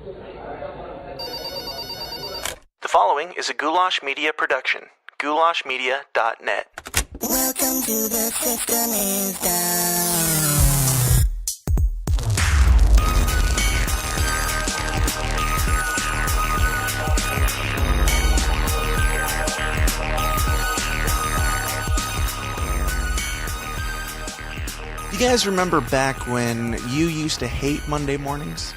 The following is a Goulash Media production. goulashmedia.net. Welcome to the System is Down. You guys remember back when you used to hate Monday mornings?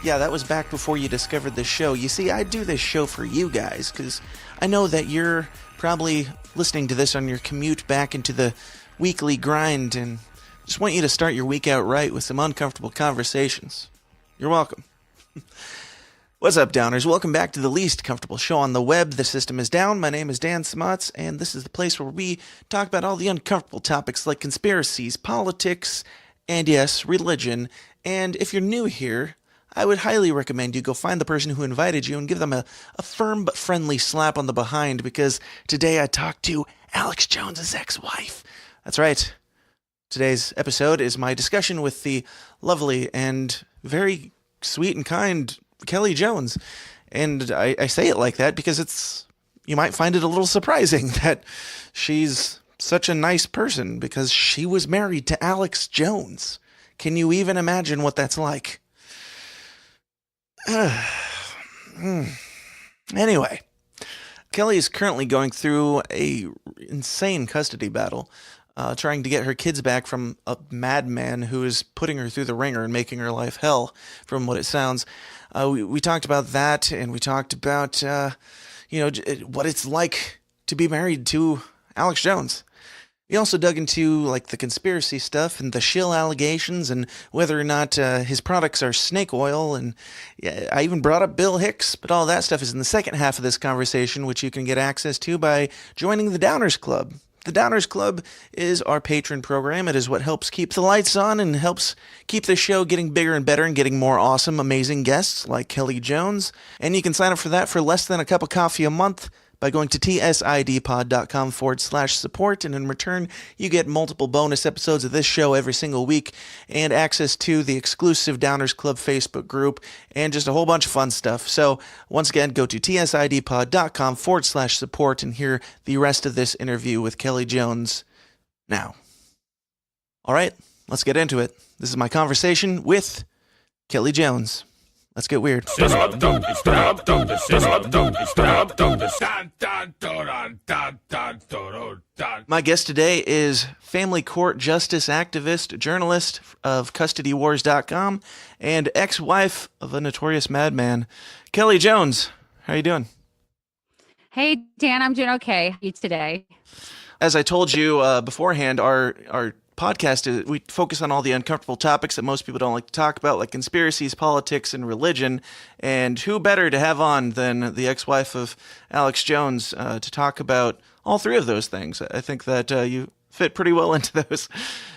Yeah, that was back before you discovered this show. You see, I do this show for you guys, because I know that you're probably listening to this on your commute back into the weekly grind, and just want you to start your week out right with some uncomfortable conversations. You're welcome. What's up, Downers? Welcome back to the least comfortable show on the web. The System is Down. My name is Dan Smots, and this is the place where we talk about all the uncomfortable topics like conspiracies, politics, and yes, religion. And if you're new here, I would highly recommend you go find the person who invited you and give them a firm but friendly slap on the behind, because today I talked to Alex Jones's ex-wife. That's right. Today's episode is my discussion with the lovely and very sweet and kind Kelly Jones. And I say it like that because you might find it a little surprising that she's such a nice person, because she was married to Alex Jones. Can you even imagine what that's like? Anyway, Kelly is currently going through a insane custody battle, trying to get her kids back from a madman who is putting her through the ringer and making her life hell, from what it sounds. We talked about that, and we talked about what it's like to be married to Alex Jones. We also dug into the conspiracy stuff and the shill allegations and whether or not his products are snake oil, and I even brought up Bill Hicks, but all that stuff is in the second half of this conversation, which you can get access to by joining the Downers Club. The Downers Club is our patron program. It is what helps keep the lights on and helps keep the show getting bigger and better and getting more awesome, amazing guests like Kelly Jones. And you can sign up for that for less than a cup of coffee a month by going to tsidpod.com/support, and in return, you get multiple bonus episodes of this show every single week, and access to the exclusive Downers Club Facebook group, and just a whole bunch of fun stuff. So, once again, go to tsidpod.com/support and hear the rest of this interview with Kelly Jones now. All right, let's get into it. This is my conversation with Kelly Jones. Let's get weird. My guest today is family court justice activist, journalist of CustodyWars.com, and ex-wife of a notorious madman, Kelly Jones. How are you doing? Hey, Dan, I'm doing okay. How are you today? As I told you beforehand, our podcast we focus on all the uncomfortable topics that most people don't like to talk about, like conspiracies, politics, and religion. And who better to have on than the ex-wife of Alex Jones to talk about all three of those things? I think that you fit pretty well into those.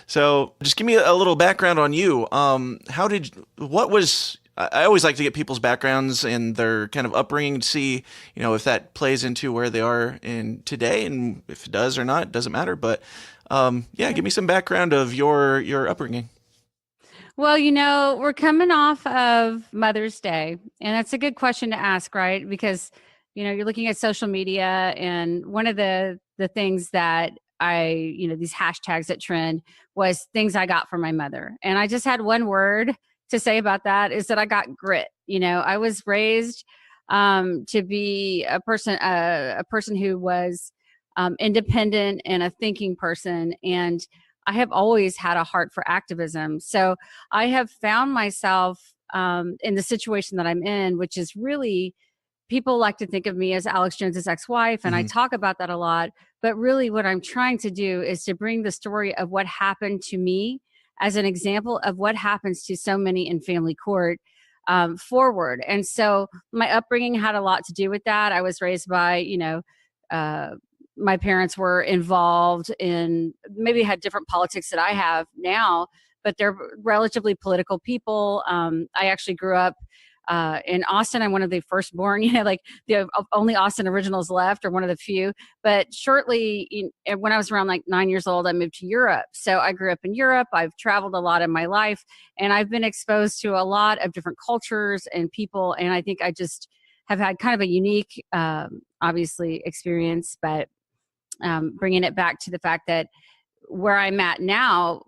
So just give me a little background on you. I always like to get people's backgrounds and their kind of upbringing to see, if that plays into where they are in today, and if it does or not, it doesn't matter. But give me some background of your upbringing. Well, we're coming off of Mother's Day, and that's a good question to ask, right? Because, you're looking at social media, and one of the things that these hashtags that trend was things I got from my mother. And I just had one word to say about that, is that I got grit. I was raised to be a person who was independent and a thinking person. And I have always had a heart for activism. So I have found myself in the situation that I'm in, which is really, people like to think of me as Alex Jones's ex-wife. And I talk about that a lot, but really what I'm trying to do is to bring the story of what happened to me as an example of what happens to so many in family court forward. And so my upbringing had a lot to do with that. I was raised by, my parents were involved in, maybe had different politics that I have now, but they're relatively political people. I actually grew up In Austin, I'm one of the firstborn, like the only Austin originals left, or one of the few. But shortly, when I was around like 9 years old, I moved to Europe. So I grew up in Europe. I've traveled a lot in my life, and I've been exposed to a lot of different cultures and people. And I think I just have had kind of a unique, obviously, experience, but bringing it back to the fact that where I'm at now,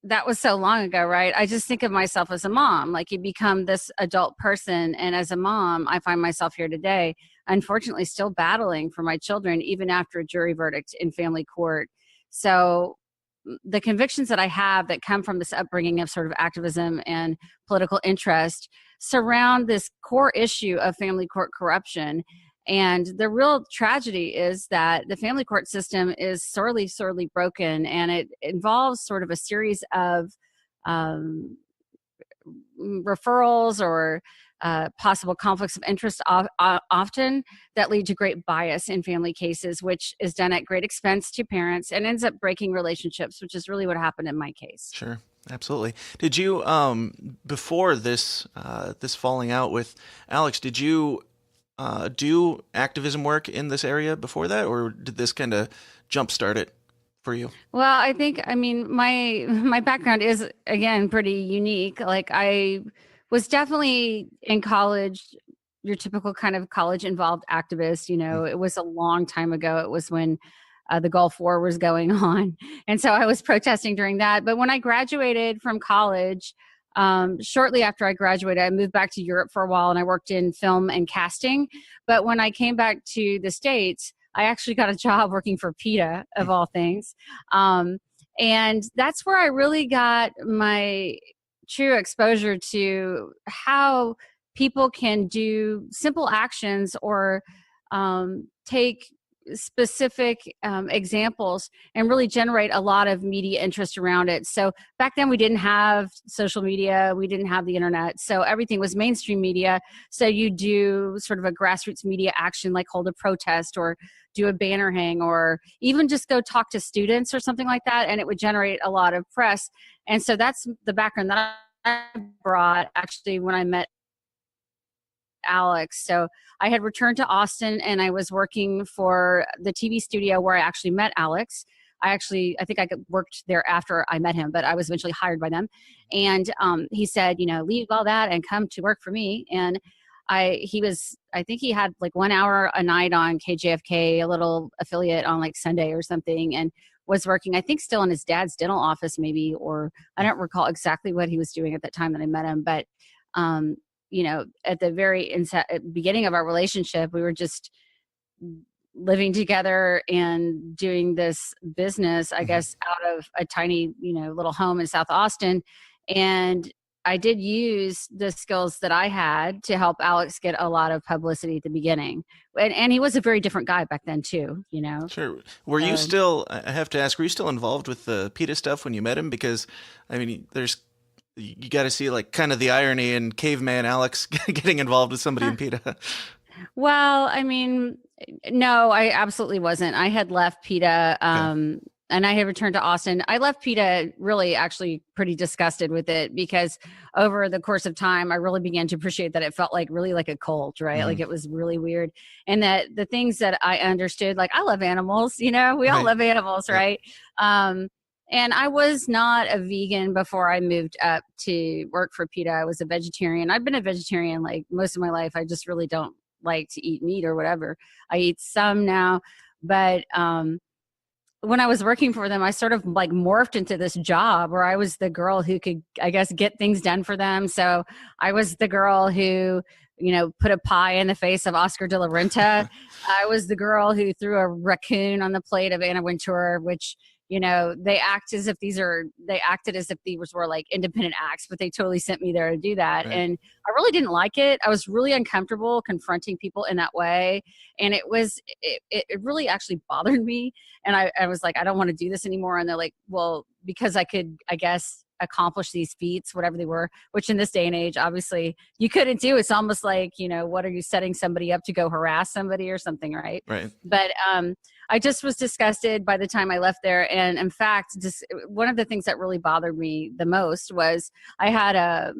that was so long ago, right? I just think of myself as a mom. Like, you become this adult person. And as a mom, I find myself here today, unfortunately, still battling for my children, even after a jury verdict in family court. So the convictions that I have that come from this upbringing of sort of activism and political interest surround this core issue of family court corruption. And the real tragedy is that the family court system is sorely, sorely broken, and it involves sort of a series of referrals or possible conflicts of interest often that lead to great bias in family cases, which is done at great expense to parents and ends up breaking relationships, which is really what happened in my case. Sure. Absolutely. Did you, before this, this falling out with Alex, did you do activism work in this area before that, or did this kind of jumpstart it for you? Well, I think, I mean, my background is, again, pretty unique. Like, I was definitely in college, your typical kind of college involved activist. It was a long time ago. It was when the Gulf War was going on. And so I was protesting during that. But when I graduated from college, shortly after I graduated, I moved back to Europe for a while, and I worked in film and casting. But when I came back to the States, I actually got a job working for PETA, of all things. And that's where I really got my true exposure to how people can do simple actions or take specific examples and really generate a lot of media interest around it. So back then we didn't have social media, we didn't have the internet, so everything was mainstream media. So you do sort of a grassroots media action, like hold a protest or do a banner hang, or even just go talk to students or something like that, and it would generate a lot of press. And so that's the background that I brought actually when I met Alex. So I had returned to Austin, and I was working for the TV studio where I actually met Alex. I think I worked there after I met him, but I was eventually hired by them. And he said, leave all that and come to work for me. And I think he had like 1 hour a night on KJFK, a little affiliate on like Sunday or something, and was working, I think, still in his dad's dental office maybe, or I don't recall exactly what he was doing at that time that I met him. But at the very beginning of our relationship, we were just living together and doing this business, I guess, out of a tiny, little home in South Austin. And I did use the skills that I had to help Alex get a lot of publicity at the beginning. And he was a very different guy back then too, Sure. Were you still, I have to ask, were you still involved with the PETA stuff when you met him? Because, I mean, you got to see like kind of the irony in caveman Alex getting involved with somebody in PETA. Well, I mean, no, I absolutely wasn't. I had left PETA and I had returned to Austin. I left PETA really actually pretty disgusted with it, because over the course of time, I really began to appreciate that it felt like really like a cult, right? Like it was really weird. And that the things that I understood, like I love animals, we all love animals, right? And I was not a vegan before I moved up to work for PETA. I was a vegetarian. I've been a vegetarian like most of my life. I just really don't like to eat meat or whatever. I eat some now, but when I was working for them, I sort of like morphed into this job where I was the girl who could, I guess, get things done for them. So I was the girl who, put a pie in the face of Oscar de la Renta. I was the girl who threw a raccoon on the plate of Anna Wintour, which, they acted as if these were like independent acts, but they totally sent me there to do that. Right. And I really didn't like it. I was really uncomfortable confronting people in that way. And it really actually bothered me. And I was like, I don't want to do this anymore. And they're like, well, because I could, I guess, accomplish these feats, whatever they were, which in this day and age, obviously you couldn't do. It's almost like, what are you setting somebody up to go harass somebody or something, right? Right. But I just was disgusted by the time I left there. And in fact, just one of the things that really bothered me the most was I had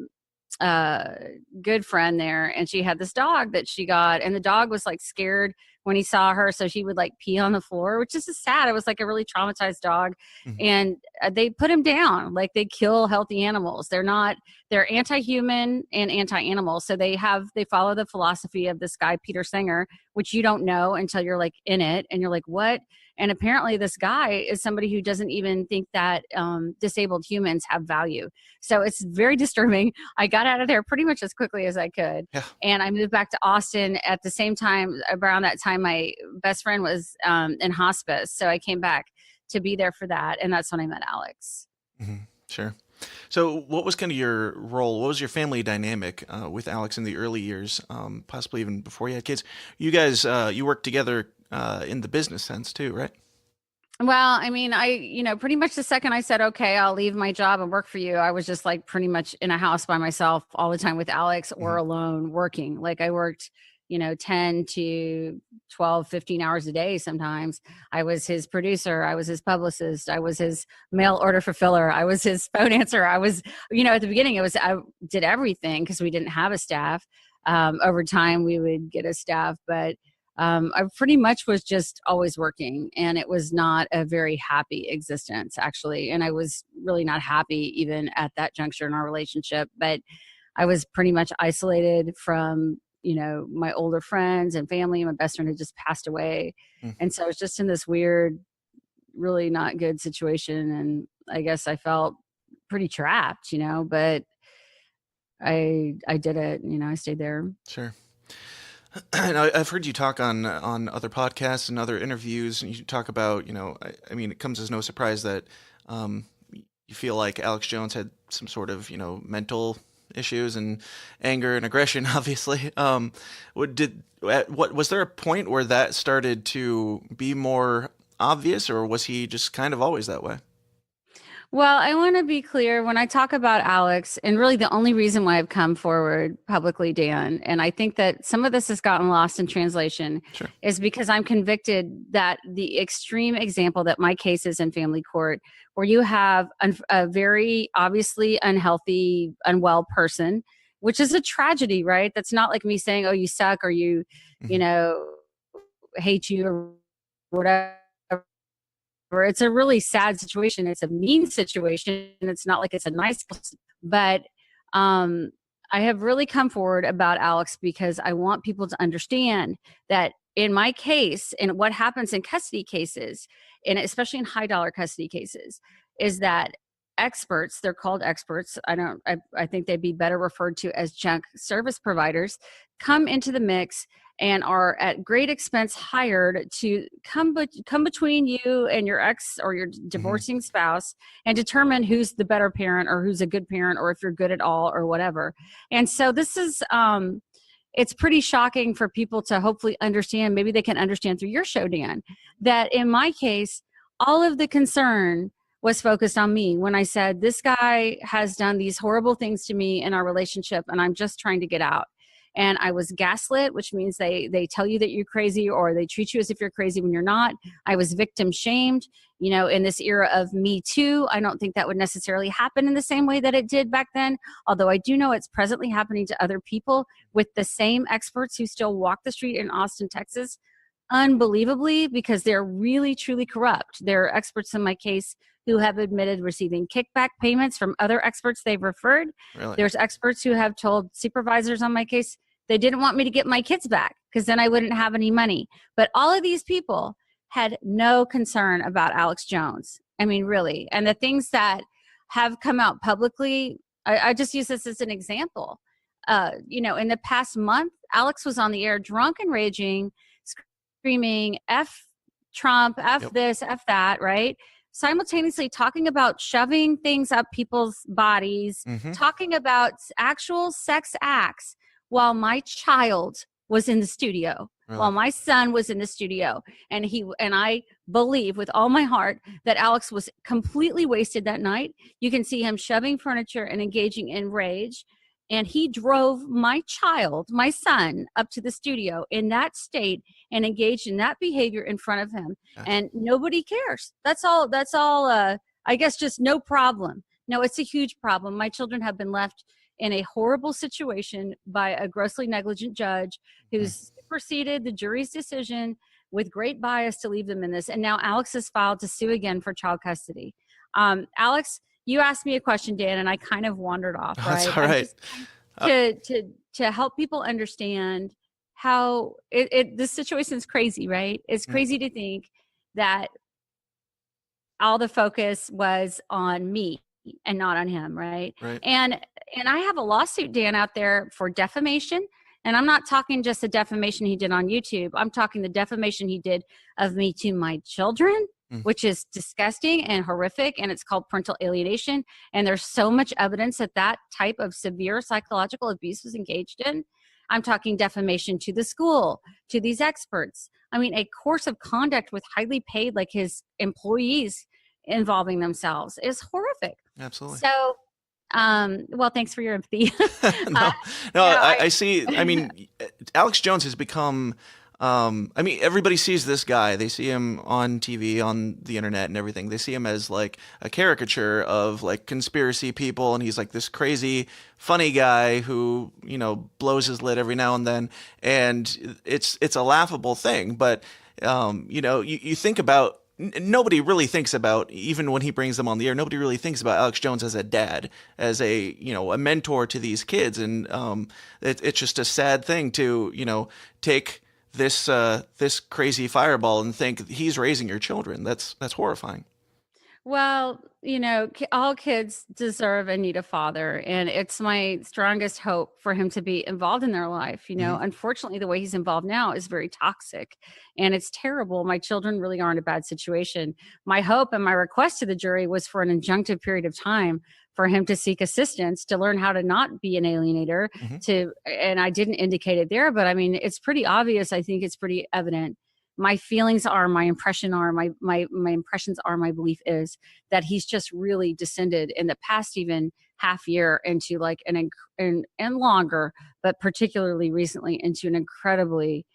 uh, good friend there, and she had this dog that she got, and the dog was like scared when he saw her, so he would like pee on the floor, which is just sad. It was like a really traumatized dog, Mhm. and they put him down. Like they kill healthy animals. They're anti-human and anti-animal. So they follow the philosophy of this guy Peter Singer, which you don't know until you're like in it, and you're like, what? And apparently, this guy is somebody who doesn't even think that disabled humans have value. So it's very disturbing. I got out of there pretty much as quickly as I could. Yeah. And I moved back to Austin at the same time. Around that time, my best friend was in hospice. So I came back to be there for that. And that's when I met Alex. Mhm. Sure. So, what was kind of your role? What was your family dynamic with Alex in the early years, possibly even before you had kids? You guys, you worked together in the business sense too, right? Well, I mean, pretty much the second I said, okay, I'll leave my job and work for you, I was just like pretty much in a house by myself all the time with Alex or Mhm. alone working. Like I worked, 10 to 12, 15 hours a day sometimes. I was his producer. I was his publicist. I was his mail order fulfiller. I was his phone answer. I was, at the beginning, I did everything because we didn't have a staff. Over time, we would get a staff, but I pretty much was just always working, and it was not a very happy existence, actually. And I was really not happy even at that juncture in our relationship. But I was pretty much isolated from, my older friends and family. My best friend had just passed away. Mhm. And so I was just in this weird, really not good situation. And I guess I felt pretty trapped, but I did it, I stayed there. Sure. And I've heard you talk on other podcasts and other interviews, and you talk about, I mean, it comes as no surprise that um, you feel like Alex Jones had some sort of, mental issues and anger and aggression, obviously. What was there a point where that started to be more obvious, or was he just kind of always that way? Well, I want to be clear when I talk about Alex, and really the only reason why I've come forward publicly, Dan, and I think that some of this has gotten lost in translation, Sure. is because I'm convicted that the extreme example that my case is in family court, where you have a very obviously unhealthy, unwell person, which is a tragedy, right? That's not like me saying, oh, you suck, or you Hmm. know, hate you, or whatever. It's a really sad situation. It's a mean situation. It's not like it's a nice, but um, I have really come forward about Alex because I want people to understand that in my case, and what happens in custody cases, and especially in high dollar custody cases, is that experts, they're called experts. I think they'd be better referred to as junk service providers, come into the mix and are at great expense hired to come between you and your ex or your Hmm. divorcing spouse and determine who's the better parent or who's a good parent or if you're good at all or whatever. And so this is it's pretty shocking for people to hopefully understand. Maybe they can understand through your show, Dan, that in my case, all of the concern was focused on me when I said, this guy has done these horrible things to me in our relationship, and I'm just trying to get out. And I was gaslit, which means they tell you that you're crazy or they treat you as if you're crazy when you're not. I was victim shamed. In this era of Me Too, I don't think that would necessarily happen in the same way that it did back then. Although I do know it's presently happening to other people with the same experts who still walk the street in Austin, Texas, unbelievably, because they're really, truly corrupt. There are experts in my case who have admitted receiving kickback payments from other experts they've referred. Really? There's experts who have told supervisors on my case they didn't want me to get my kids back because then I wouldn't have any money. But all of these people had no concern about Alex Jones. I mean, really. And the things that have come out publicly, I just use this as an example. In the past month, Alex was on the air drunk and raging, screaming, F Trump, F Yep. this, F that, right? Simultaneously talking about shoving things up people's bodies, Hmm. talking about actual sex acts while my child was in the studio, Really? while my son was in the studio. And I believe with all my heart that Alex was completely wasted that night. You can see him shoving furniture and engaging in rage. And he drove my child, my son, up to the studio in that state and engaged in that behavior in front of him. Gotcha. And nobody cares. That's all. I guess just no problem. No, it's a huge problem. My children have been left in a horrible situation by a grossly negligent judge who's superseded the jury's decision with great bias to leave them in this. And now Alex has filed to sue again for child custody. Alex, you asked me a question, Dan, and I kind of wandered off, right? That's all right. To help people understand how this situation is crazy, right? It's crazy to think that all the focus was on me and not on him, right? Right. And I have a lawsuit, Dan, out there for defamation. And I'm not talking just the defamation he did on YouTube. I'm talking the defamation he did of me to my children, which is disgusting and horrific. And it's called parental alienation. And there's so much evidence that that type of severe psychological abuse was engaged in. I'm talking defamation to the school, to these experts. I mean, a course of conduct with highly paid, like his employees involving themselves is horrific. Absolutely. So, well, thanks for your empathy. I see. I mean, Alex Jones has become, everybody sees this guy. They see him on TV, on the internet and everything. They see him as like a caricature of like conspiracy people. And he's like this crazy, funny guy who, blows his lid every now and then. And it's a laughable thing. But, you think about, nobody really thinks about, even when he brings them on the air, nobody really thinks about Alex Jones as a dad, as a mentor to these kids. And it's just a sad thing to, take this crazy fireball and think he's raising your children. That's horrifying. Well, all kids deserve and need a father. And it's my strongest hope for him to be involved in their life. Unfortunately, the way he's involved now is very toxic and it's terrible. My children really are in a bad situation. My hope and my request to the jury was for an injunctive period of time for him to seek assistance, to learn how to not be an alienator, and I didn't indicate it there, but I mean, it's pretty obvious. I think it's pretty evident. My feelings are, my impression are, my impressions are, my belief is that he's just really descended in the past even half year into like and longer, but particularly recently into an incredibly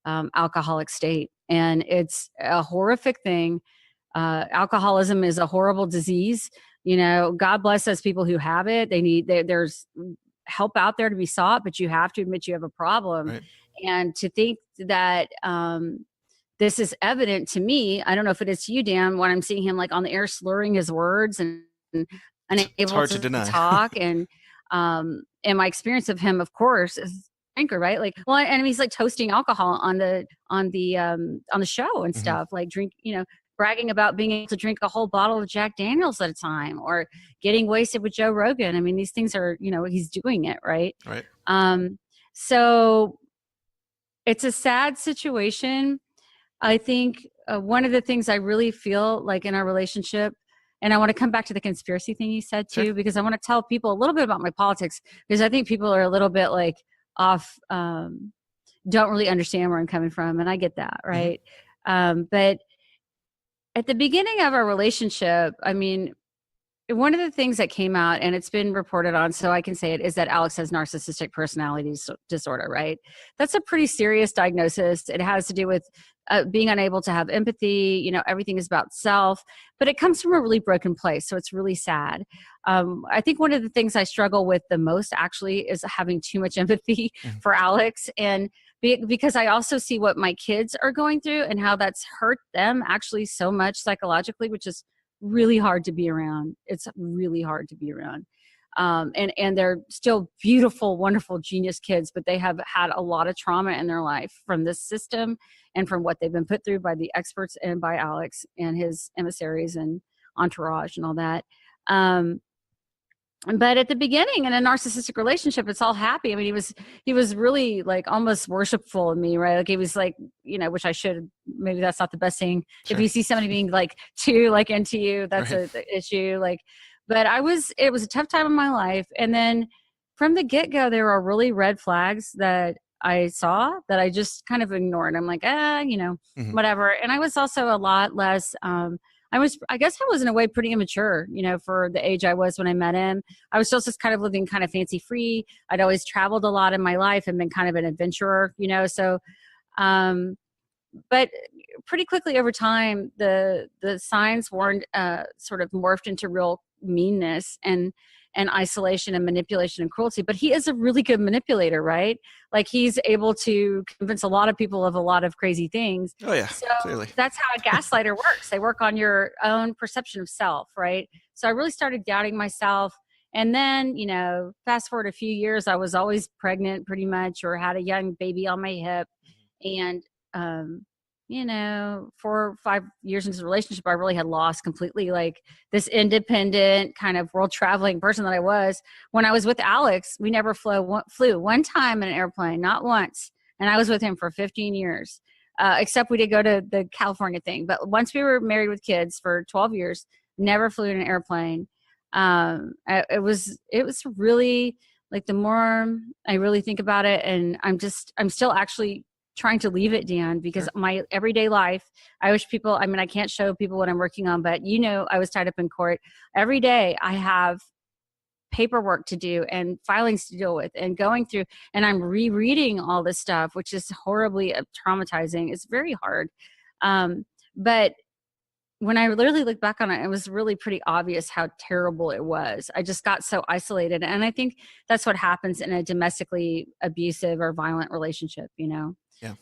alcoholic state. And it's a horrific thing. Alcoholism is a horrible disease. God bless those people who have it. There's help out there to be sought, but you have to admit you have a problem. Right. And to think that, this is evident to me. I don't know if it is to you, Dan, when I'm seeing him like on the air slurring his words and unable to talk. And my experience of him, of course, is anchor, right? Like, well, and he's like toasting alcohol on the show and stuff, like bragging about being able to drink a whole bottle of Jack Daniels at a time or getting wasted with Joe Rogan. I mean, these things are, he's doing it, right? Right. So it's a sad situation. I think one of the things I really feel like in our relationship, and I want to come back to the conspiracy thing you said too, because I want to tell people a little bit about my politics, because I think people are a little bit like off, don't really understand where I'm coming from. And I get that. Right. But at the beginning of our relationship, I mean, one of the things that came out, and it's been reported on, so I can say it, is that Alex has narcissistic personality disorder, right? That's a pretty serious diagnosis. It has to do with being unable to have empathy. Everything is about self, but it comes from a really broken place. So it's really sad. I think one of the things I struggle with the most actually is having too much empathy for Alex. And because I also see what my kids are going through and how that's hurt them actually so much psychologically, which is really hard to be around. It's really hard to be around. And they're still beautiful, wonderful, genius kids, but they have had a lot of trauma in their life from this system and from what they've been put through by the experts and by Alex and his emissaries and entourage and all that. But at the beginning in a narcissistic relationship, it's all happy. I mean, he was really like almost worshipful of me, right? Like he was like, which I should, maybe that's not the best thing. Sure. If you see somebody being like too like into you, that's right. an issue. Like, but it was a tough time in my life. And then from the get-go, there were really red flags that I saw that I just kind of ignored. I'm like, whatever. And I was also a lot less, I guess I was in a way pretty immature, for the age I was when I met him. I was still just kind of living kind of fancy free. I'd always traveled a lot in my life and been kind of an adventurer, so, but pretty quickly over time, the signs warned, sort of morphed into real meanness. And and isolation and manipulation and cruelty. But he is a really good manipulator, right? Like he's able to convince a lot of people of a lot of crazy things. Oh yeah, So clearly. that's how a gaslighter works. They work on your own perception of self, right? So I really started doubting myself. And then, fast forward a few years, I was always pregnant pretty much, or had a young baby on my hip. And, 4 or 5 years into the relationship, I really had lost completely like this independent kind of world traveling person that I was. When I was with Alex, we never flew one time in an airplane, not once. And I was with him for 15 years, except we did go to the California thing. But once we were married with kids for 12 years, never flew in an airplane. It was really like, the more I really think about it, and I'm still actually trying to leave it, Dan, because my everyday life, I wish people, I can't show people what I'm working on, but I was tied up in court. Every day I have paperwork to do and filings to deal with and going through, and I'm rereading all this stuff, which is horribly traumatizing. It's very hard. But when I literally look back on it, it was really pretty obvious how terrible it was. I just got so isolated. And I think that's what happens in a domestically abusive or violent relationship, Yeah.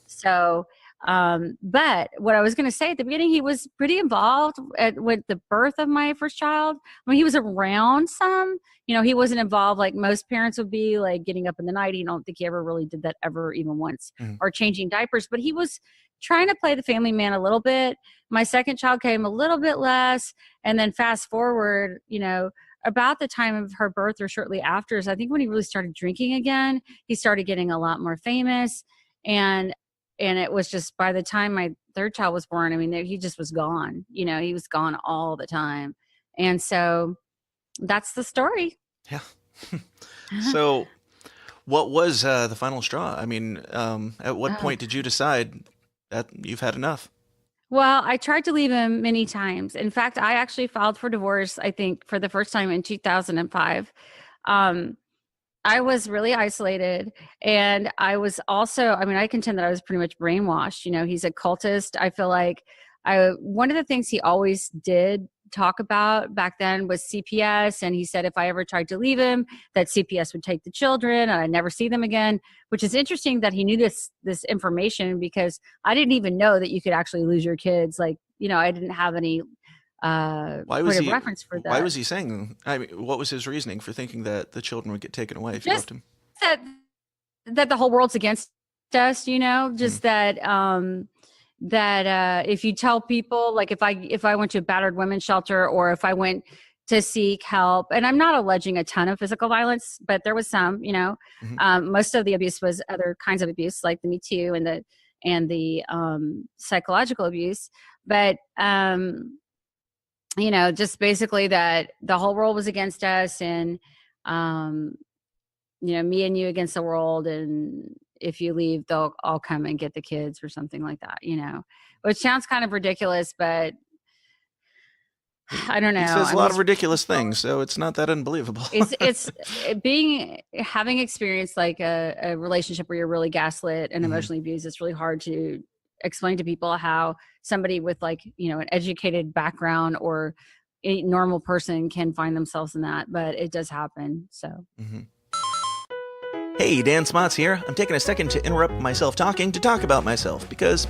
So, but what I was going to say at the beginning, he was pretty involved with the birth of my first child. He was around some, he wasn't involved like most parents would be, like getting up in the night. I don't think he ever really did that ever, even once, or changing diapers, but he was trying to play the family man a little bit. My second child came a little bit less. And then fast forward, about the time of her birth or shortly after is I think when he really started drinking again. He started getting a lot more famous. And it was just by the time my third child was born, he just was gone. He was gone all the time. And so that's the story. Yeah. So what was the final straw? At what point did you decide that you've had enough? Well, I tried to leave him many times. In fact, I actually filed for divorce, I think, for the first time in 2005. I was really isolated, and I was also, I contend that I was pretty much brainwashed. He's a cultist. I feel like one of the things he always did talk about back then was CPS. And he said, if I ever tried to leave him, that CPS would take the children and I'd never see them again, which is interesting that he knew this information, because I didn't even know that you could actually lose your kids. Like, I didn't have any reference for that. Why was he saying? What was his reasoning for thinking that the children would get taken away if you left him? That the whole world's against us, just that if you tell people, like if I went to a battered women's shelter, or if I went to seek help, and I'm not alleging a ton of physical violence, but there was some, most of the abuse was other kinds of abuse, like the Me Too and the psychological abuse. But, just basically that the whole world was against us, and, me and you against the world. And if you leave, they'll all come and get the kids or something like that, which sounds kind of ridiculous, but I don't know. He says a lot of ridiculous things, so it's not that unbelievable. it's having experienced like a relationship where you're really gaslit and emotionally abused. It's really hard to explain to people how somebody with like, an educated background or a normal person can find themselves in that, but it does happen. So. Hey, Dan Smots here. I'm taking a second to interrupt myself talking to talk about myself because,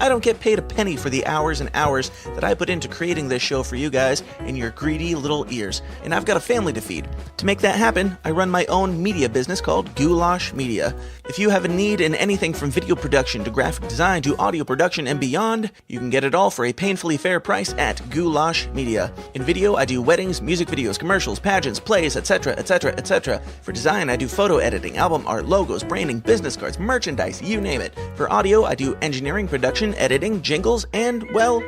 I don't get paid a penny for the hours and hours that I put into creating this show for you guys in your greedy little ears, and I've got a family to feed. To make that happen, I run my own media business called Goulash Media. If you have a need in anything from video production to graphic design to audio production and beyond, you can get it all for a painfully fair price at Goulash Media. In video, I do weddings, music videos, commercials, pageants, plays, etc., etc., etc. For design, I do photo editing, album art, logos, branding, business cards, merchandise, you name it. For audio, I do engineering, production, editing, jingles, and, well,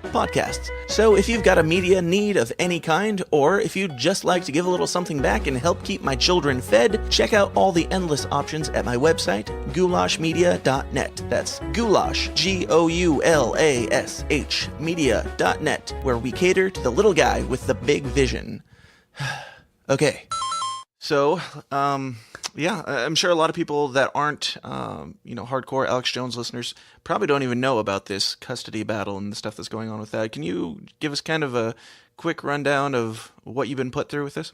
podcasts. So if you've got a media need of any kind, or if you'd just like to give a little something back and help keep my children fed, check out all the endless options at my website, goulashmedia.net. That's goulash, Goulash, media.net, where we cater to the little guy with the big vision. Okay. So, yeah, I'm sure a lot of people that aren't, hardcore Alex Jones listeners probably don't even know about this custody battle and the stuff that's going on with that. Can you give us kind of a quick rundown of what you've been put through with this?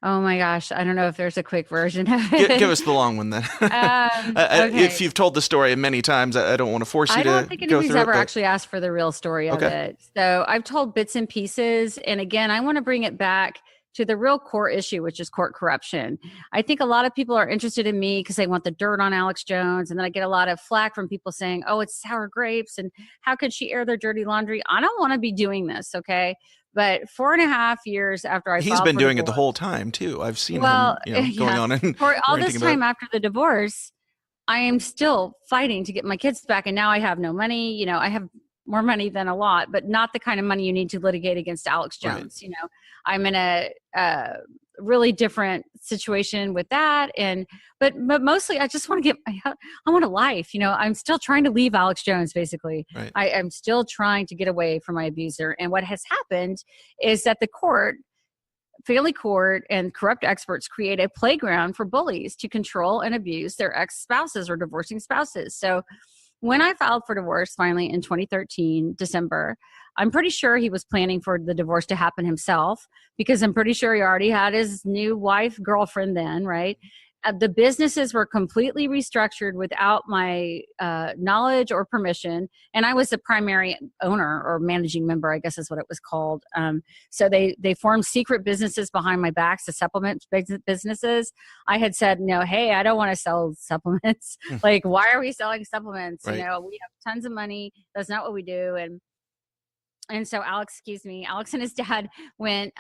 Oh my gosh. I don't know if there's a quick version of Give it. us the long one then. If Okay. you've told the story many times, I don't want to force you I don't to think go anybody's through it, ever but actually asked for the real story of okay. it. So I've told bits and pieces. And again, I want to bring it back to the real core issue, which is court corruption. I think a lot of people are interested in me because they want the dirt on Alex Jones. And then I get a lot of flack from people saying, oh, it's sour grapes. And how could she air their dirty laundry? I don't want to be doing this. Okay. But 4.5 years after I He's filed been for doing it the divorce, whole time too. I've seen him, well, going yeah, on and for all ranting this about it. time after the divorce, I am still fighting to get my kids back. And now I have no money. I have more money than a lot, but not the kind of money you need to litigate against Alex Right. Jones. I'm in a really different situation with that. But mostly I just want to I want a life. I'm still trying to leave Alex Jones, basically. Right. I'm still trying to get away from my abuser. And what has happened is that the family court and corrupt experts create a playground for bullies to control and abuse their ex-spouses or divorcing spouses. So when I filed for divorce finally in 2013, December, I'm pretty sure he was planning for the divorce to happen himself, because I'm pretty sure he already had his new wife, girlfriend then, right? The businesses were completely restructured without my knowledge or permission. And I was the primary owner or managing member, I guess is what it was called. So they formed secret businesses behind my back to supplement businesses. I had said, no, hey, I don't want to sell supplements. Like, why are we selling supplements? Right. We have tons of money. That's not what we do. And so Alex and his dad went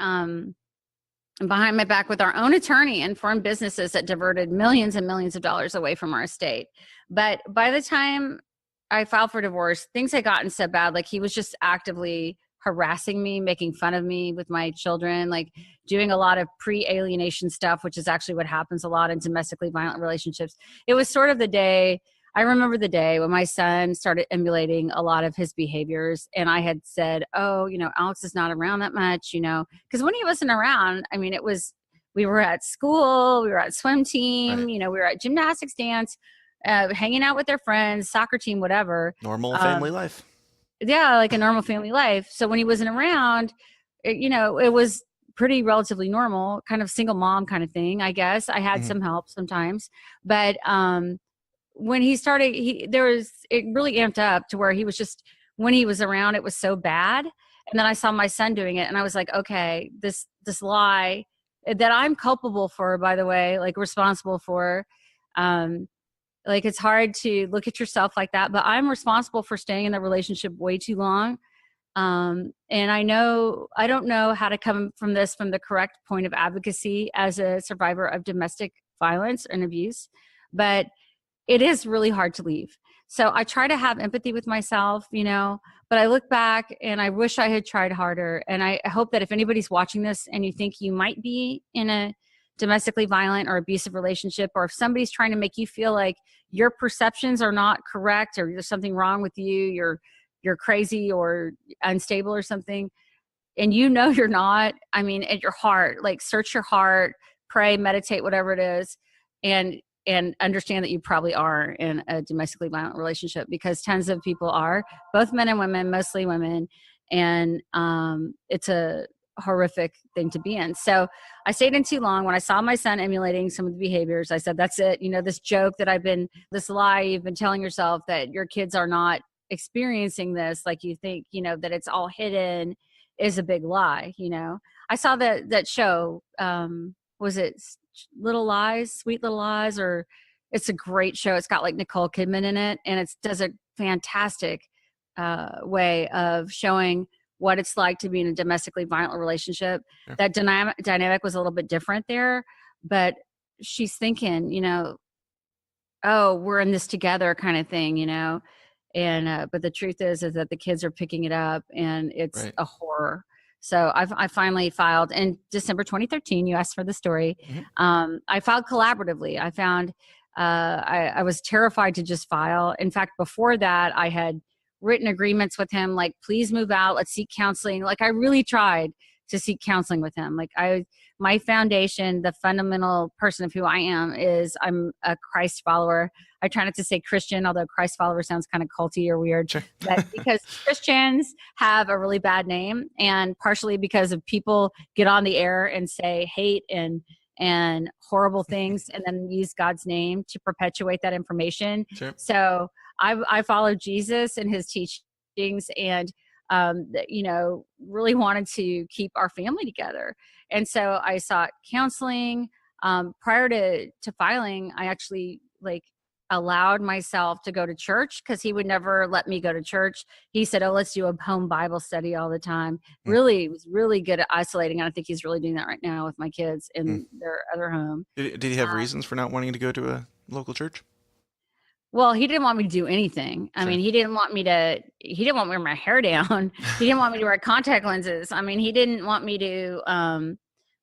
behind my back with our own attorney and formed businesses that diverted millions and millions of dollars away from our estate. But by the time I filed for divorce, things had gotten so bad. Like, he was just actively harassing me, making fun of me with my children, like doing a lot of pre-alienation stuff, which is actually what happens a lot in domestically violent relationships. It was sort of the day, I remember the day when my son started emulating a lot of his behaviors. And I had said, oh, Alex is not around that much, because when he wasn't around, I mean, we were at school, we were at swim team, Right. we were at gymnastics, dance, hanging out with their friends, soccer team, whatever. Normal family life. Yeah, like a normal family life. So when he wasn't around, it was pretty relatively normal, kind of single mom kind of thing, I guess. I had some help sometimes, but when he started, it really amped up to where he was just, when he was around, it was so bad. And then I saw my son doing it, and I was like, okay, this lie that I'm culpable for, by the way, like responsible for, like, it's hard to look at yourself like that, but I'm responsible for staying in the relationship way too long. And I don't know how to come from this from the correct point of advocacy as a survivor of domestic violence and abuse, but it is really hard to leave. So I try to have empathy with myself, but I look back and I wish I had tried harder. And I hope that if anybody's watching this and you think you might be in a domestically violent or abusive relationship, or if somebody's trying to make you feel like your perceptions are not correct, or there's something wrong with you, you're crazy or unstable or something, and you're not, I mean, at your heart, like, search your heart, pray, meditate, whatever it is, and understand that you probably are in a domestically violent relationship, because tons of people are, both men and women, mostly women. And it's a horrific thing to be in. So I stayed in too long. When I saw my son emulating some of the behaviors, I said, that's it. This joke this lie you've been telling yourself, that your kids are not experiencing this, like you think, that it's all hidden, is a big lie. I saw that show, was it Little Lies, Sweet Little Lies, or it's a great show. It's got like Nicole Kidman in it, and it does a fantastic way of showing what it's like to be in a domestically violent relationship. Sure. That dynamic was a little bit different there, but she's thinking, oh, we're in this together kind of thing, and but the truth is that the kids are picking it up, and it's Right. a horror. So I finally filed in December 2013. You asked for the story. I filed collaboratively. I found I was terrified to just file. In fact, before that, I had written agreements with him, like, please move out, let's seek counseling. Like, I really tried to seek counseling with him. Like my foundation, the fundamental person of who I am is I'm a Christ follower. I try not to say Christian, although Christ follower sounds kind of culty or weird, Sure. but because Christians have a really bad name, and partially because of people get on the air and say hate and horrible things and then use God's name to perpetuate that information. Sure. So I follow Jesus and his teachings, and really wanted to keep our family together. And so I sought counseling. Prior to filing, I actually allowed myself to go to church because he would never let me go to church. He said, "Oh, let's do a home Bible study all the time." Really, was really good at isolating. And I think he's really doing that right now with my kids in their other home. Did he have reasons for not wanting to go to a local church? Well, he didn't want me to do anything. I mean, he didn't want me to wear my hair down. He didn't want me to wear contact lenses. I mean, he didn't want me to, I'm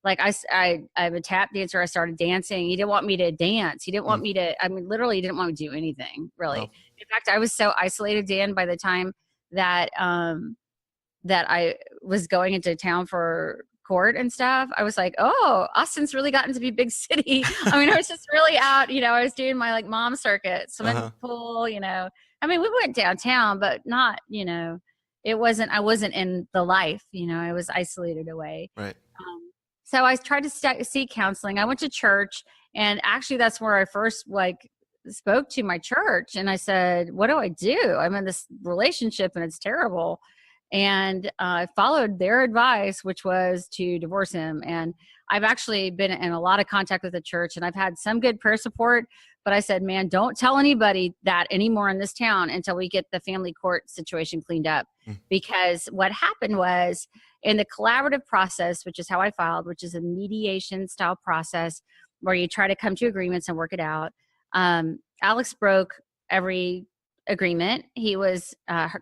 a tap dancer. I started dancing. He didn't want me to dance. He didn't want me to, literally he didn't want me to do anything really. Oh. In fact, I was so isolated, Dan, by the time that, that I was going into town for court and stuff. I was like, oh, Austin's really gotten to be big city. I mean, I was just really out, I was doing my mom circuit, swimming pool, we went downtown, but not, I wasn't in the life, I was isolated away. Right. So I tried to seek counseling. I went to church, and actually that's where I first spoke to my church. And I said, what do I do? I'm in this relationship and it's terrible. And I followed their advice, which was to divorce him. And I've actually been in a lot of contact with the church, and I've had some good prayer support. But I said, man, don't tell anybody that anymore in this town until we get the family court situation cleaned up. Because what happened was, in the collaborative process, which is how I filed, which is a mediation style process where you try to come to agreements and work it out. Alex broke every agreement. He was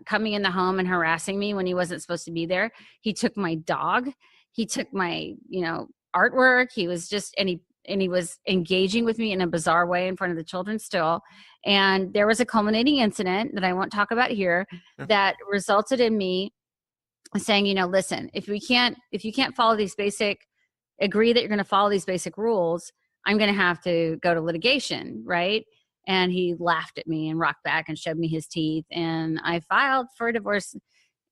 coming in the home and harassing me when he wasn't supposed to be there. He took my dog. He took my, artwork. He was he was engaging with me in a bizarre way in front of the children still. And there was a culminating incident that I won't talk about here that resulted in me saying, listen, if you can't follow these agree that you're going to follow these basic rules, I'm going to have to go to litigation. Right. And he laughed at me and rocked back and showed me his teeth. And I filed for a divorce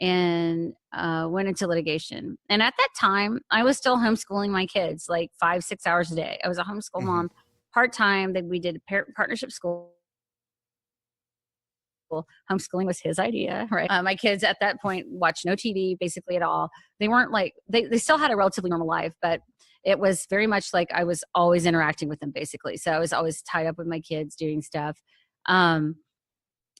and went into litigation. And at that time, I was still homeschooling my kids 5-6 hours a day. I was a homeschool mom, part-time. We did a partnership school. Homeschooling was his idea, right? My kids at that point watched no TV basically at all. They weren't they still had a relatively normal life, but it was very much I was always interacting with them basically. So I was always tied up with my kids doing stuff.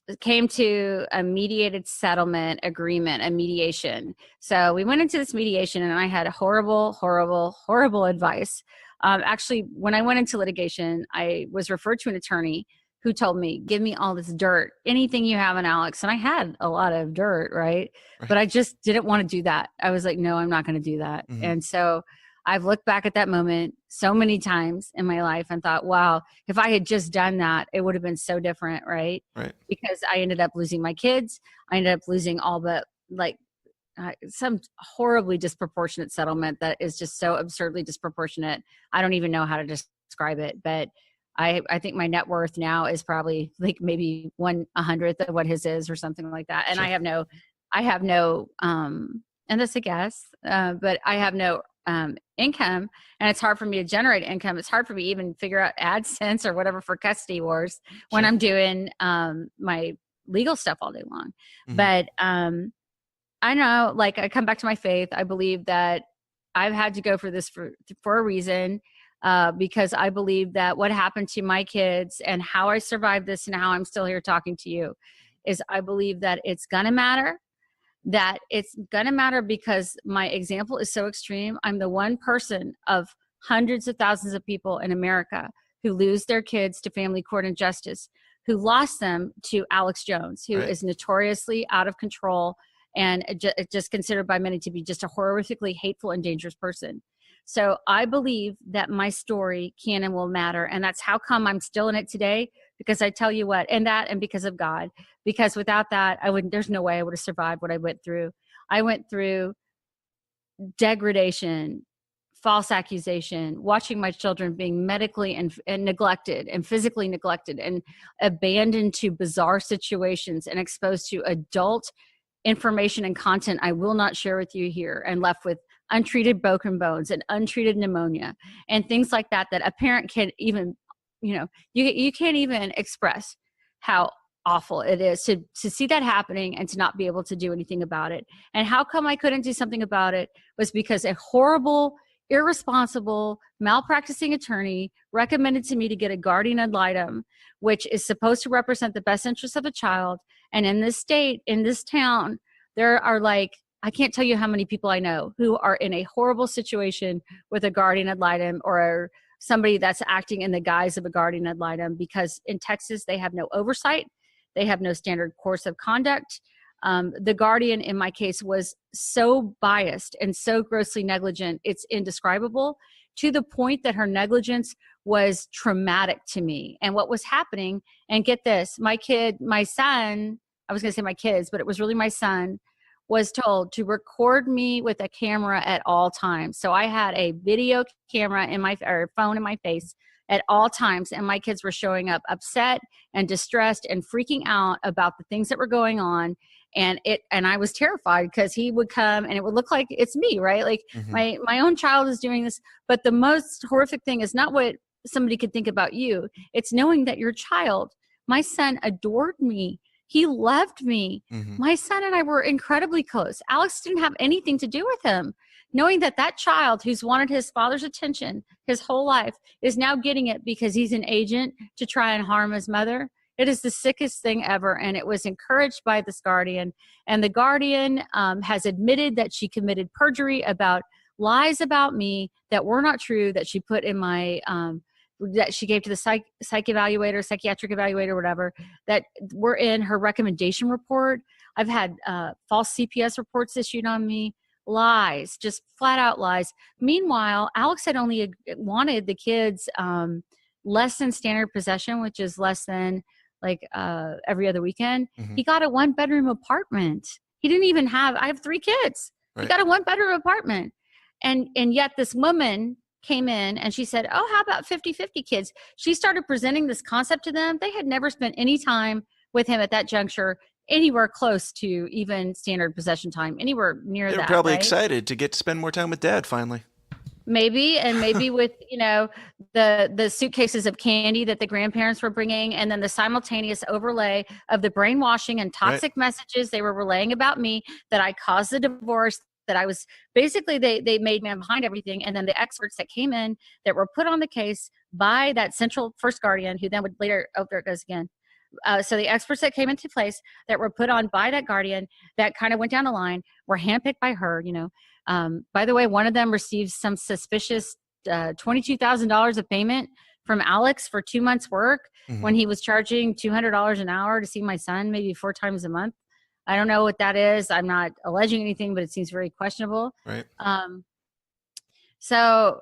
It came to a mediated settlement agreement, a mediation. So we went into this mediation, and I had horrible, horrible, horrible advice. Actually, when I went into litigation, I was referred to an attorney who told me, give me all this dirt, anything you have on Alex. And I had a lot of dirt, right? But I just didn't want to do that. I was like, no, I'm not going to do that. And so I've looked back at that moment so many times in my life and thought, wow, if I had just done that, it would have been so different, right? Because I ended up losing my kids. I ended up losing all but some horribly disproportionate settlement that is just so absurdly disproportionate. I don't even know how to describe it, but I think my net worth now is probably maybe 1/100th of what his is or something like that. And I have no, and that's a guess, but I have no income, and it's hard for me to generate income. It's hard for me to even figure out AdSense or whatever for custody wars when I'm doing my legal stuff all day long. But I know, I come back to my faith. I believe that I've had to go for this for a reason. Because I believe that what happened to my kids and how I survived this and how I'm still here talking to you is I believe that it's going to matter, because my example is so extreme. I'm the one person of hundreds of thousands of people in America who lose their kids to family court injustice, who lost them to Alex Jones, who is notoriously out of control and just considered by many to be just a horrifically hateful and dangerous person. So I believe that my story can and will matter. And that's how come I'm still in it today, because I tell you what, and because of God, because without that, there's no way I would have survived what I went through. I went through degradation, false accusation, watching my children being medically and neglected and physically neglected and abandoned to bizarre situations and exposed to adult information and content I will not share with you here, and left with untreated broken bones and untreated pneumonia and things like that, that a parent can't even, you can't even express how awful it is to see that happening and to not be able to do anything about it. And how come I couldn't do something about it was because a horrible, irresponsible, malpracticing attorney recommended to me to get a guardian ad litem, which is supposed to represent the best interests of a child. And in this state, in this town, there are I can't tell you how many people I know who are in a horrible situation with a guardian ad litem or somebody that's acting in the guise of a guardian ad litem, because in Texas, they have no oversight. They have no standard course of conduct. The guardian in my case was so biased and so grossly negligent, it's indescribable, to the point that her negligence was traumatic to me. And what was happening, and get this, my son, I was going to say my kids, but it was really my son, was told to record me with a camera at all times. So I had a video camera or phone in my face at all times, and my kids were showing up upset and distressed and freaking out about the things that were going on. And I was terrified because he would come and it would look like it's me, right? Like my own child is doing this. But the most horrific thing is not what somebody could think about you. It's knowing that your child, my son, adored me. He loved me. My son and I were incredibly close. Alex didn't have anything to do with him. Knowing that child who's wanted his father's attention his whole life is now getting it because he's an agent to try and harm his mother. It is the sickest thing ever. And it was encouraged by this guardian. And the guardian has admitted that she committed perjury about lies about me that were not true, that she put in my that she gave to the psychiatric evaluator, whatever, that were in her recommendation report. I've had false CPS reports issued on me, lies, just flat out lies. Meanwhile, Alex had only wanted the kids less than standard possession, which is less than every other weekend. He got a 1-bedroom apartment. He didn't even I have 3 kids. Right. He got a 1-bedroom apartment. And yet this woman came in and she said, oh, how about 50-50 kids? She started presenting this concept to them. They had never spent any time with him at that juncture, anywhere close to even standard possession time, anywhere near that. They were probably excited to get to spend more time with Dad finally. Maybe, and maybe with, the suitcases of candy that the grandparents were bringing, and then the simultaneous overlay of the brainwashing and toxic messages they were relaying about me, that I caused the divorce, that I was basically, they made me behind everything. And then the experts that came in that were put on the case by that central first guardian, who then would later, there it goes again. So the experts that came into place that were put on by that guardian that kind of went down the line were handpicked by her, By the way, one of them received some suspicious $22,000 of payment from Alex for 2 months' work when he was charging $200 an hour to see my son maybe 4 times a month. I don't know what that is. I'm not alleging anything, but it seems very questionable. Right. So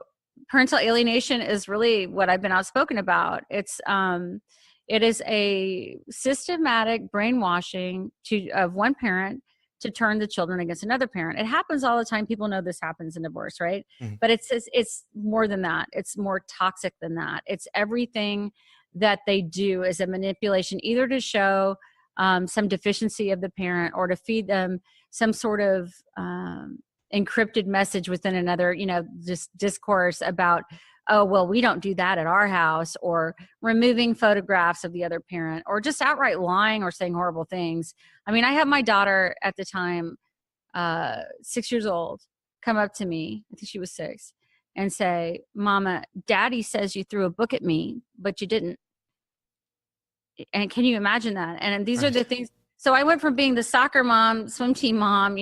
parental alienation is really what I've been outspoken about. It is a systematic brainwashing of one parent to turn the children against another parent. It happens all the time. People know this happens in divorce, right? But it's more than that. It's more toxic than that. It's everything that they do is a manipulation, either to show some deficiency of the parent or to feed them some sort of encrypted message within another, just discourse about, oh, well, we don't do that at our house, or removing photographs of the other parent, or just outright lying or saying horrible things. I mean, I had my daughter at the time, 6 years old, come up to me, I think she was 6, and say, Mama, Daddy says you threw a book at me, but you didn't. And can you imagine that? And these are the things. So I went from being the soccer mom, swim team mom,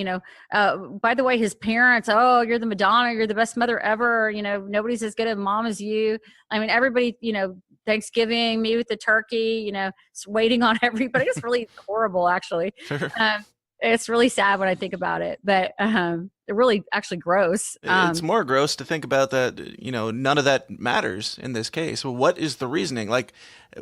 by the way, his parents, oh, you're the Madonna, you're the best mother ever. Nobody's as good a mom as you. I mean, everybody, Thanksgiving, me with the turkey, waiting on everybody. It's really horrible, actually. It's really sad when I think about it, but it really actually gross. It's more gross to think about that, none of that matters in this case. Well, what is the reasoning? Like,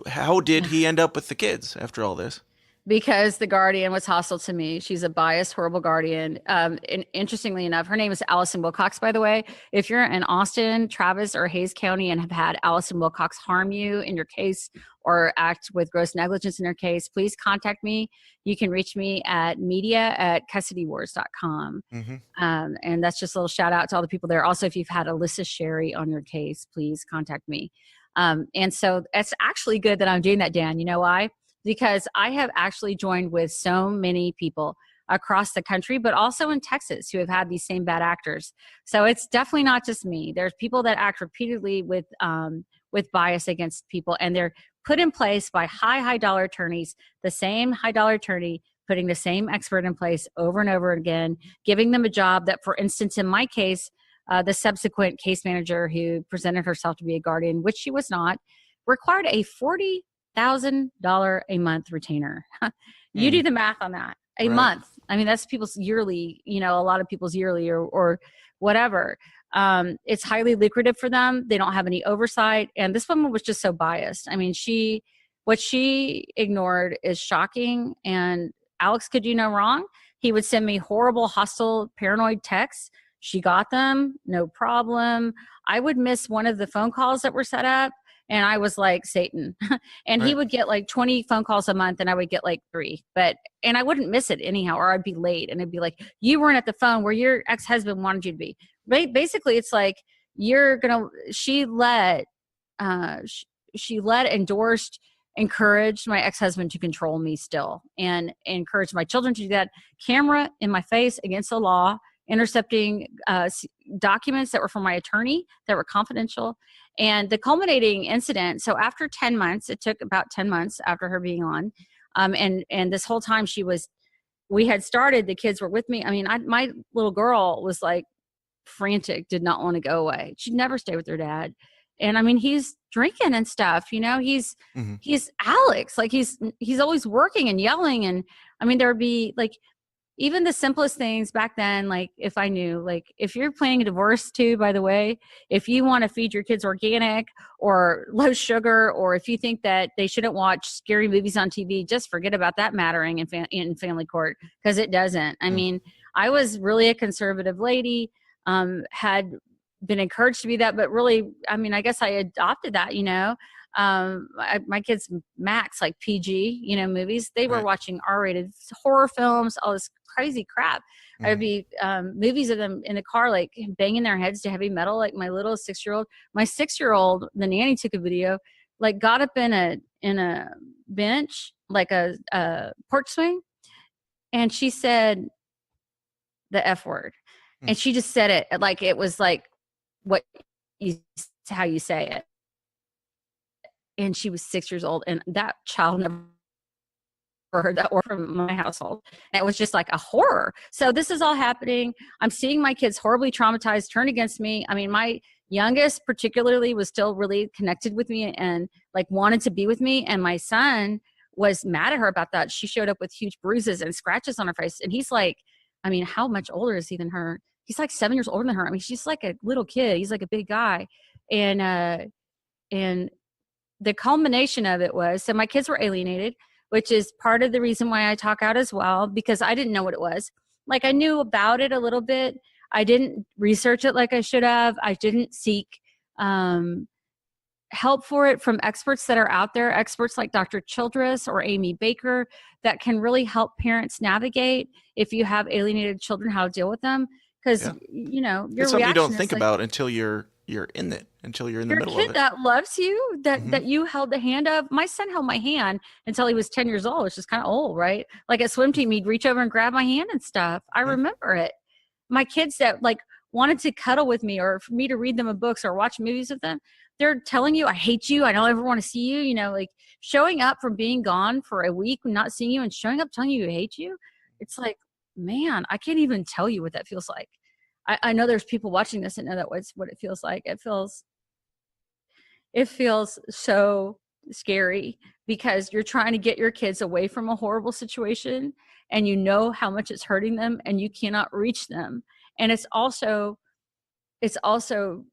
how did he end up with the kids after all this? because the guardian was hostile to me. She's a biased, horrible guardian. And interestingly enough, her name is Allison Wilcox, by the way. If you're in Austin, Travis, or Hayes County and have had Allison Wilcox harm you in your case or act with gross negligence in your case, please contact me. You can reach me at media@custodywars.com. And that's just a little shout out to all the people there. Also, if you've had Alyssa Sherry on your case, please contact me. And so it's actually good that I'm doing that, Dan. You know why? Because I have actually joined with so many people across the country, but also in Texas who have had these same bad actors. So it's definitely not just me. There's people that act repeatedly with bias against people, and they're put in place by high dollar attorneys, the same high dollar attorney putting the same expert in place over and over again, giving them a job that, for instance, in my case, the subsequent case manager who presented herself to be a guardian, which she was not, required a $40,000 a month retainer. You do the math on that. A month. I mean, that's people's yearly, a lot of people's yearly or whatever. It's highly lucrative for them. They don't have any oversight. And this woman was just so biased. I mean, what she ignored is shocking. And Alex could do no wrong. He would send me horrible, hostile, paranoid texts. She got them, no problem. I would miss one of the phone calls that were set up, and I was like Satan. And he would get like 20 phone calls a month, and I would get like 3. And I wouldn't miss it anyhow, or I'd be late, and it'd be like, you weren't at the phone where your ex-husband wanted you to be. Basically, it's like she endorsed, encouraged my ex-husband to control me still, and encouraged my children to do that. Camera in my face against the law, intercepting documents that were from my attorney that were confidential. And the culminating incident, so after 10 months, it took about 10 months after her being on, and this whole time we had started, the kids were with me. I mean, my little girl was like frantic, did not want to go away. She'd never stay with her dad. And I mean, he's drinking and stuff, he's Alex, like he's always working and yelling. And I mean, there would be like, even the simplest things back then, like if I knew, like if you're planning a divorce too, by the way, if you want to feed your kids organic or low sugar, or if you think that they shouldn't watch scary movies on TV, just forget about that mattering in family court, because it doesn't. I mean, I was really a conservative lady, had been encouraged to be that, but really, I mean, I guess I adopted that, my kids max like PG, movies. They were watching R-rated horror films, all this crazy crap. I would be movies of them in the car, like banging their heads to heavy metal. Like my little 6-year-old, the nanny took a video, like got up in a bench, like a porch swing, and she said the F word, and she just said it like it was like how you say it. And she was 6 years old, and that child never heard that word from my household. And it was just like a horror. So this is all happening. I'm seeing my kids horribly traumatized, turn against me. I mean, my youngest particularly was still really connected with me and like wanted to be with me. And my son was mad at her about that. She showed up with huge bruises and scratches on her face. And he's like, I mean, how much older is he than her? He's like 7 years older than her. I mean, she's like a little kid. He's like a big guy. And the culmination of it was, so my kids were alienated, which is part of the reason why I talk out as well, because I didn't know what it was. Like I knew about it a little bit. I didn't research it like I should have. I didn't seek help for it from experts that are out there, experts like Dr. Childress or Amy Baker, that can really help parents navigate if you have alienated children, how to deal with them. Because, your it's something you don't think like, about until you're in it, until you're in the middle of it. Your kid that loves you, that you held the hand of. My son held my hand until he was 10 years old, which is kind of old, right? Like at swim team, he'd reach over and grab my hand and stuff. I remember it. My kids that like wanted to cuddle with me, or for me to read them books or watch movies with them, they're telling you, I hate you, I don't ever want to see you, like showing up from being gone for a week, not seeing you, and showing up telling you I hate you. It's like, man, I can't even tell you what that feels like. I know there's people watching this that know that what it feels like. It feels so scary, because you're trying to get your kids away from a horrible situation, and you know how much it's hurting them, and you cannot reach them. And it's also so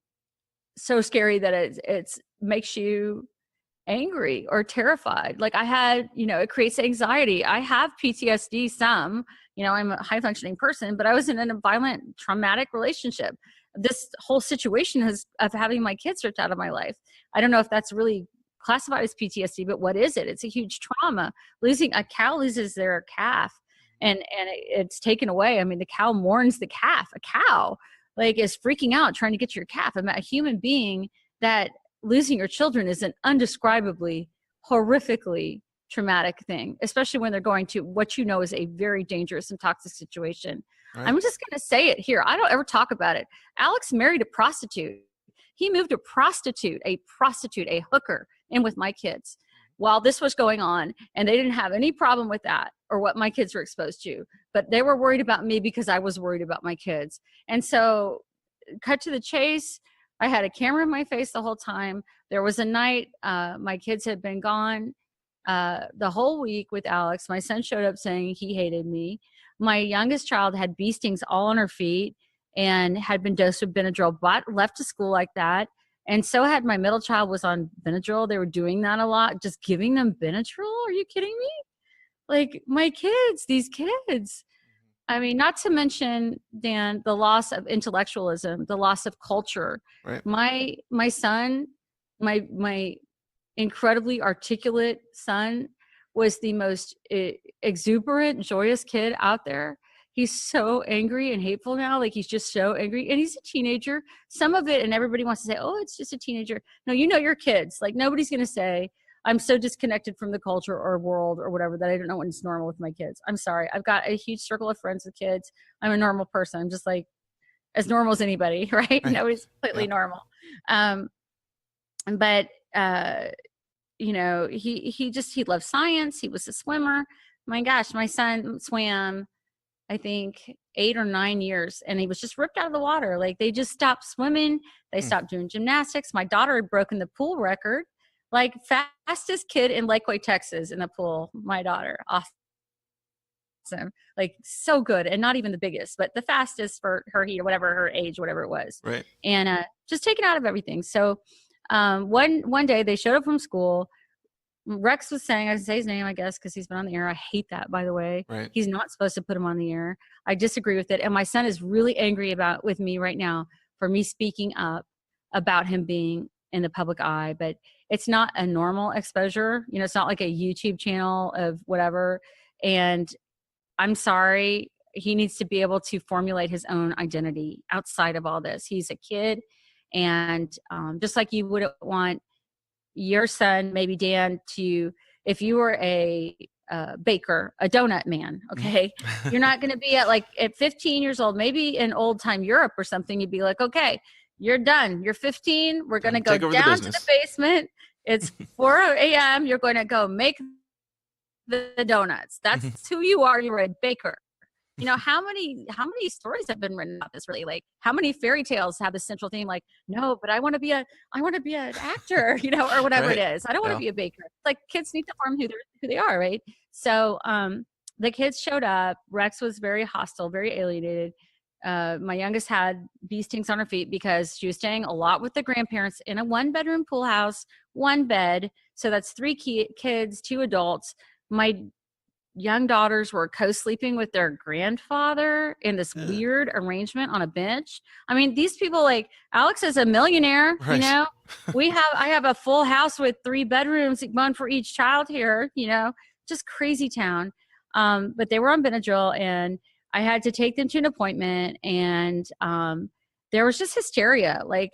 scary that it makes you angry or terrified. Like I had, it creates anxiety. I have PTSD some, I'm a high functioning person, but I was in a violent, traumatic relationship. This whole situation of having my kids ripped out of my life. I don't know if that's really classified as PTSD, but what is it? It's a huge trauma. Losing a cow loses their calf and it's taken away. I mean, the cow mourns the calf. A cow like is freaking out trying to get your calf. I'm a human being that losing your children is an undescribably, horrifically traumatic thing, especially when they're going to what is a very dangerous and toxic situation. Right. I'm just going to say it here. I don't ever talk about it. Alex married a prostitute. He moved a prostitute, a hooker in with my kids while this was going on. And they didn't have any problem with that or what my kids were exposed to. But they were worried about me because I was worried about my kids. And so cut to the chase. I had a camera in my face the whole time. There was a night my kids had been gone the whole week with Alex. My son showed up saying he hated me. My youngest child had bee stings all on her feet and had been dosed with Benadryl, but left to school like that. And so had my middle child was on Benadryl. They were doing that a lot, just giving them Benadryl. Are you kidding me? Like my kids, these kids. I mean, not to mention, Dan, the loss of intellectualism, the loss of culture. Right. My son, my incredibly articulate son was the most exuberant, joyous kid out there. He's so angry and hateful now. Like he's just so angry and he's a teenager. Some of it, and everybody wants to say, oh, it's just a teenager. No, your kids. Like nobody's going to say, I'm so disconnected from the culture or world or whatever that I don't know when it's normal with my kids. I'm sorry. I've got a huge circle of friends with kids. I'm a normal person. I'm just like as normal as anybody, right? Nobody's completely normal. But he loves science. He was a swimmer. My gosh, my son swam, I think 8 or 9 years, and he was just ripped out of the water. Like they just stopped swimming. They stopped doing gymnastics. My daughter had broken the pool record. Like fastest kid in Lakeway, Texas in the pool, my daughter. Awesome. Like so good. And not even the biggest, but the fastest for her heat or whatever, her age, whatever it was. Right. And just taken out of everything. So one day they showed up from school. Rex was saying, I can say his name, I guess, because he's been on the air. I hate that, by the way. Right. He's not supposed to put him on the air. I disagree with it. And my son is really angry with me right now for me speaking up about him being in the public eye, but it's not a normal exposure. It's not like a YouTube channel of whatever. And I'm sorry, he needs to be able to formulate his own identity outside of all this. He's a kid. And just like you wouldn't want your son, maybe Dan, if you were a baker, a donut man, okay, you're not going to be at 15 years old, maybe in old time Europe or something, you'd be like, okay, you're done. You're 15. We're going to go down to the basement. It's 4 a.m. You're going to go make the donuts. That's who you are. You're a baker. How many stories have been written about this really? Like how many fairy tales have the central theme? Like, no, but I want to be an actor, or whatever it is. I don't want to be a baker. Like kids need to form who they are. Right. So, the kids showed up. Rex was very hostile, very alienated. My youngest had bee stings on her feet because she was staying a lot with the grandparents in a 1-bedroom pool house, 1 bed. So that's 3 kids, 2 adults. My young daughters were co-sleeping with their grandfather in this weird arrangement on a bench. I mean, these people, like Alex is a millionaire, right. I have a full house with 3 bedrooms, 1 for each child here, just crazy town. But they were on Benadryl and I had to take them to an appointment and there was just hysteria. Like,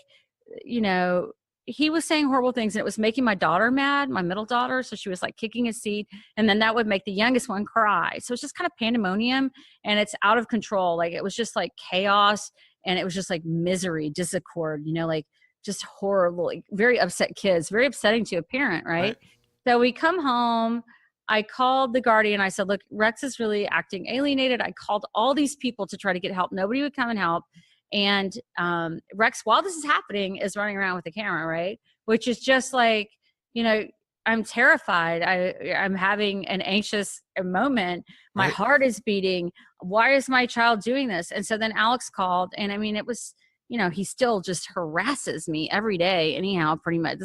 he was saying horrible things and it was making my daughter mad, my middle daughter. So she was like kicking his seat and then that would make the youngest one cry. So it's just kind of pandemonium and it's out of control. Like it was just like chaos and it was just like misery, discord, like just horrible, like very upset kids, very upsetting to a parent. Right. So we come home. I called the guardian. I said, look, Rex is really acting alienated. I called all these people to try to get help. Nobody would come and help. And Rex, while this is happening, is running around with the camera, right? Which is just like, I'm terrified. I'm having an anxious moment. My heart is beating. Why is my child doing this? And so then Alex called. And I mean, it was, he still just harasses me every day. Anyhow, pretty much.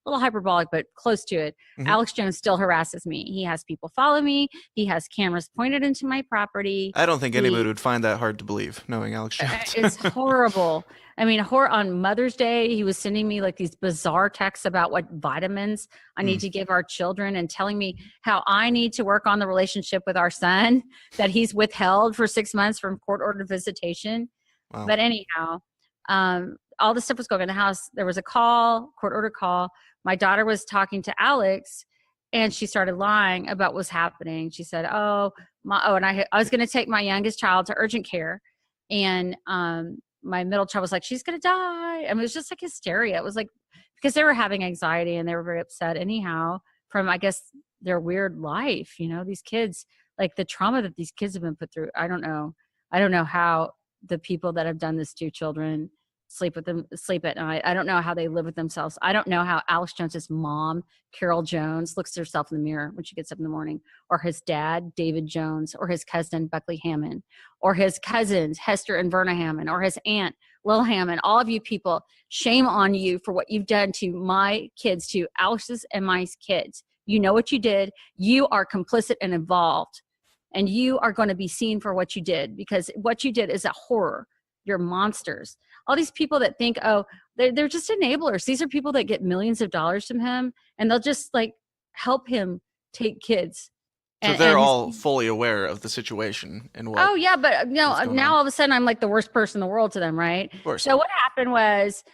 little hyperbolic, but close to it. Mhm. Alex Jones still harasses me. He has people follow me. He has cameras pointed into my property. I don't think anybody He would find that hard to believe, knowing Alex Jones. It's horrible. I mean, on Mother's Day, he was sending me like these bizarre texts about what vitamins I need to give our children and telling me how I need to work on the relationship with our son that he's withheld for 6 months from court-ordered visitation. Wow. But anyhow, all this stuff was going on in the house. There was a call, court-ordered call. My daughter was talking to Alex, and she started lying about what was happening. She said, and I was going to take my youngest child to urgent care, and my middle child was like, she's going to die. And it was just like hysteria. It was like, because they were having anxiety and they were very upset anyhow from, I guess, their weird life. These kids, like the trauma that these kids have been put through. I don't know how the people that have done this to children sleep at night. I don't know how they live with themselves. I don't know how Alex Jones's mom, Carol Jones, looks at herself in the mirror when she gets up in the morning, or his dad, David Jones, or his cousin, Buckley Hammond, or his cousins, Hester and Verna Hammond, or his aunt, Lil Hammond. All of you people, shame on you for what you've done to my kids, to Alex's and my kids. You know what you did. You are complicit and involved, and you are going to be seen for what you did, because what you did is a horror. You're monsters. All these people that think, they're just enablers. These are people that get millions of dollars from him, and they'll just like help him take kids. So they're all fully aware of the situation and what. Oh yeah, but now all of a sudden I'm like the worst person in the world to them, right? Of course. So what happened was,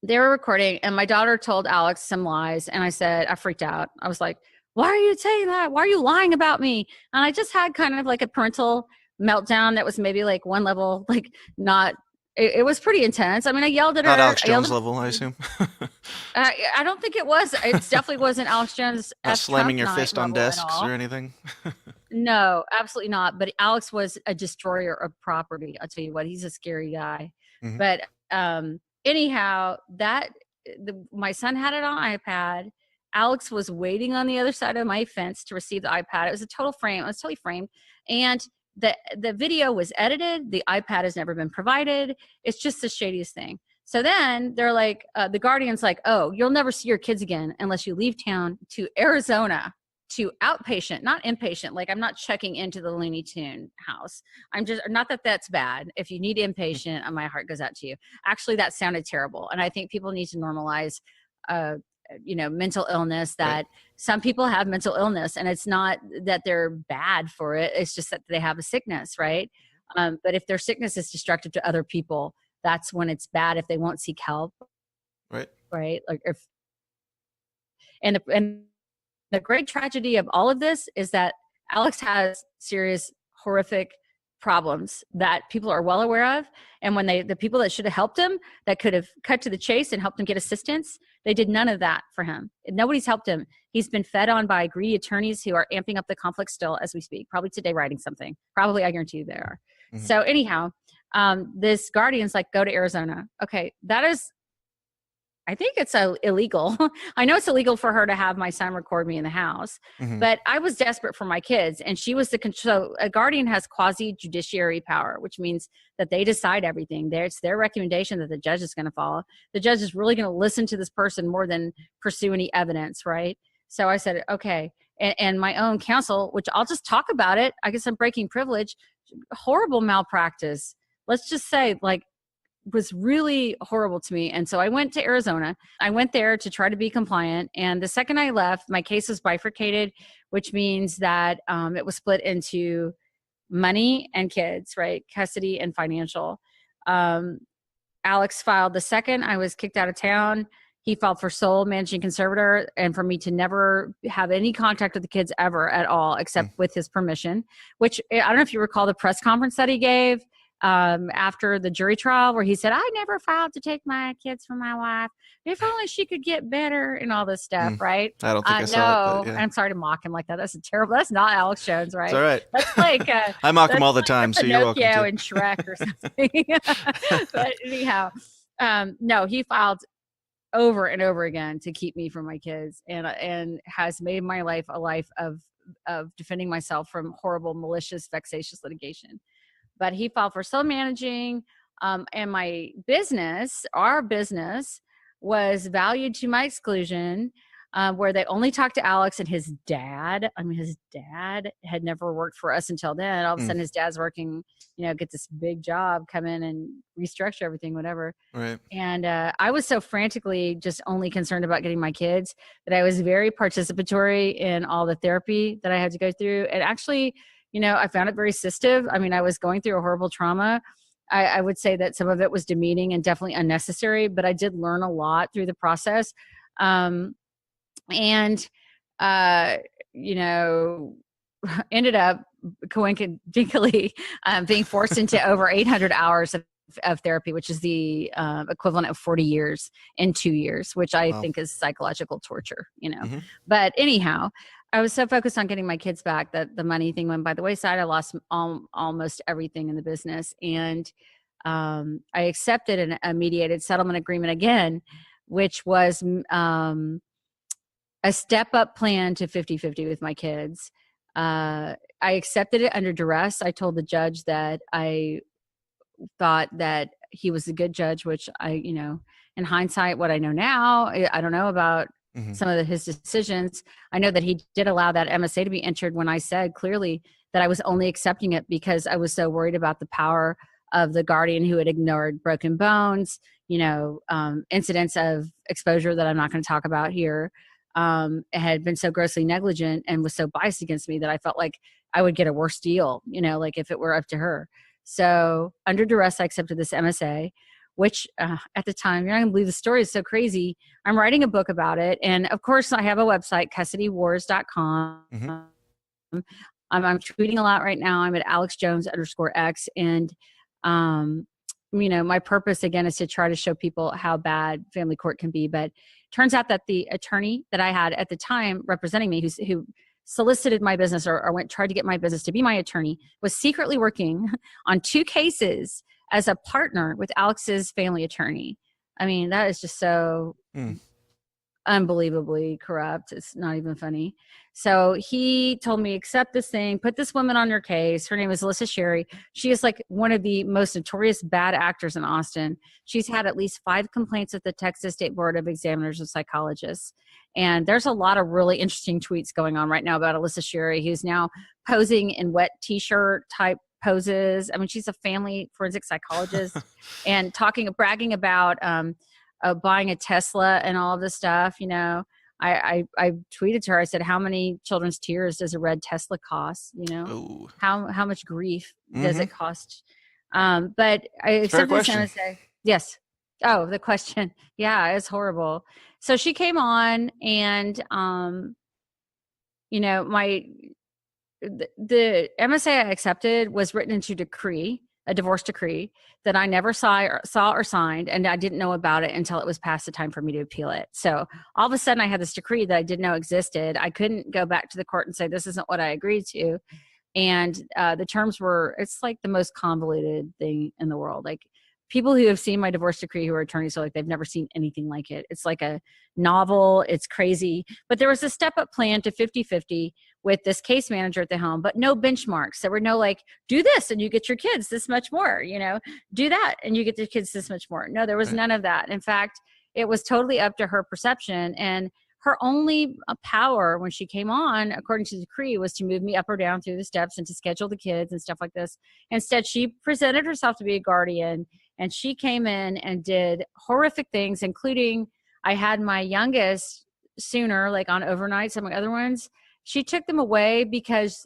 they were recording, and my daughter told Alex some lies, and I freaked out. I was like, "Why are you saying that? Why are you lying about me?" And I just had kind of like a parental meltdown that was maybe like one level, like not. It was pretty intense. I mean, I yelled at her. Not Alex Jones level, I assume. I don't think it was. It definitely wasn't Alex Jones. Not slamming your fist on desks or anything. No, absolutely not. But Alex was a destroyer of property. I'll tell you what, he's a scary guy. Mm-hmm. But anyhow, my son had it on iPad. Alex was waiting on the other side of my fence to receive the iPad. It was a total frame. It was totally framed. And the video was edited. The iPad has never been provided. It's just the shadiest thing. So then they're like, the Guardian's like, oh, you'll never see your kids again unless you leave town to Arizona to outpatient, not inpatient. Like, I'm not checking into the Looney Tune house. I'm just, not that that's bad. If you need inpatient, my heart goes out to you. Actually, that sounded terrible. And I think people need to normalize, mental illness, that right. Some people have mental illness, and it's not that they're bad for it. It's just that they have a sickness, right? But if their sickness is destructive to other people, that's when it's bad, if they won't seek help. Right. Like and the great tragedy of all of this is that Alex has serious, horrific problems that people are well aware of. And when the people that should have helped him, that could have cut to the chase and helped him get assistance, they did none of that for him. Nobody's helped him. He's been fed on by greedy attorneys who are amping up the conflict still as we speak, probably today writing something. Probably, I guarantee you they are. Mm-hmm. So anyhow, this Guardian's like, go to Arizona. Okay, that is, I think it's illegal. I know it's illegal for her to have my son record me in the house, mm-hmm. but I was desperate for my kids, and she was so a guardian has quasi-judiciary power, which means that they decide everything. It's their recommendation that the judge is going to follow. The judge is really going to listen to this person more than pursue any evidence, right? So I said, okay. And my own counsel, which I'll just talk about it. I guess I'm breaking privilege. Horrible malpractice. Let's just say, like, was really horrible to me. And so I went to Arizona. I went there to try to be compliant. And the second I left, my case was bifurcated, which means that it was split into money and kids, right? Custody and financial. Alex filed the second I was kicked out of town. He filed for sole managing conservator, and for me to never have any contact with the kids ever at all, except with his permission, which I don't know if you recall the press conference that he gave after the jury trial, where he said, I never filed to take my kids from my wife. If only she could get better, and all this stuff, right? I don't think I saw it. But yeah. I'm sorry to mock him like that. That's terrible. That's not Alex Jones, right? It's all right. That's like I mock him all the time, so you're welcome to. and Shrek or something. But anyhow, no, he filed over and over again to keep me from my kids, and has made my life a life of defending myself from horrible, malicious, vexatious litigation. But he filed for sole managing, and my business, our business, was valued to my exclusion, where they only talked to Alex and his dad. I mean, his dad had never worked for us until then. All of a sudden, his dad's working, get this big job, come in and restructure everything, whatever. Right. And I was so frantically just only concerned about getting my kids that I was very participatory in all the therapy that I had to go through. And actually, I found it very assistive. I mean, I was going through a horrible trauma. I would say that some of it was demeaning and definitely unnecessary, but I did learn a lot through the process. And ended up coincidentally being forced into over 800 hours of therapy, which is the equivalent of 40 years in 2 years, which I think is psychological torture, But anyhow, I was so focused on getting my kids back that the money thing went by the wayside. I lost almost everything in the business. And I accepted a mediated settlement agreement again, which was a step-up plan to 50-50 with my kids. I accepted it under duress. I told the judge that I thought that he was a good judge, which in hindsight, what I know now, I don't know about some of his decisions. I know that he did allow that MSA to be entered when I said clearly that I was only accepting it because I was so worried about the power of the guardian who had ignored broken bones, incidents of exposure that I'm not going to talk about here. Had been so grossly negligent and was so biased against me that I felt like I would get a worse deal, like if it were up to her. So under duress, I accepted this MSA, which at the time, you're not going to believe the story is so crazy. I'm writing a book about it. And of course, I have a website, custodywars.com. I'm tweeting a lot right now. I'm at AlexJones_X. And, my purpose, again, is to try to show people how bad family court can be. But turns out that the attorney that I had at the time representing me, who solicited my business or tried to get my business to be my attorney, was secretly working on 2 cases as a partner with Alex's family attorney. I mean, that is just so unbelievably corrupt. It's not even funny. So he told me, accept this thing, put this woman on your case. Her name is Alyssa Sherry. She is like one of the most notorious bad actors in Austin. She's had at least 5 complaints at the Texas State Board of Examiners and Psychologists. And there's a lot of really interesting tweets going on right now about Alyssa Sherry, who's now posing in wet t-shirt type poses. I mean, she's a family forensic psychologist and bragging about buying a Tesla and all of this stuff. I tweeted to her, I said, how many children's tears does a red Tesla cost? Ooh. How much grief does it cost? But I accepted this MSA. Yes. Oh, the question. Yeah, it's horrible. So she came on and, the MSA I accepted was written into a divorce decree that I never saw or signed, and I didn't know about it until it was past the time for me to appeal it. So all of a sudden I had this decree that I didn't know existed. I couldn't go back to the court and say, this isn't what I agreed to. And the terms it's like the most convoluted thing in the world. Like, people who have seen my divorce decree who are attorneys are like, they've never seen anything like it. It's like a novel. It's crazy. But there was a step-up plan to 50-50 with this case manager at the home, but no benchmarks. There were no like, do this and you get your kids this much more, do that and you get your kids this much more. No, there was none of that. In fact, it was totally up to her perception. And her only power when she came on, according to the decree, was to move me up or down through the steps and to schedule the kids and stuff like this. Instead, she presented herself to be a guardian, and she came in and did horrific things, including I had my youngest sooner, like on overnight, some of my other ones. She took them away because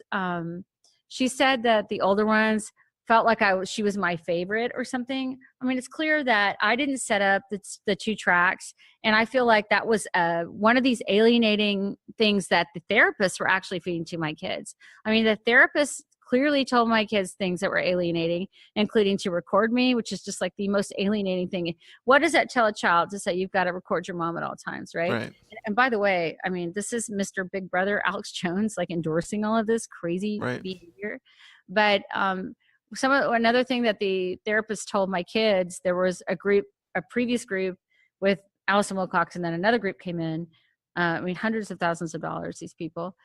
she said that the older ones felt like she was my favorite or something. I mean, it's clear that I didn't set up the 2 tracks. And I feel like that was one of these alienating things that the therapists were actually feeding to my kids. I mean, the therapists clearly told my kids things that were alienating, including to record me, which is just like the most alienating thing. What does that tell a child to say you've got to record your mom at all times, right? And by the way, I mean, this is Mr. Big Brother Alex Jones, like endorsing all of this crazy behavior. But another thing that the therapist told my kids, there was a previous group with Allison Wilcox, and then another group came in. I mean, hundreds of thousands of dollars, these people.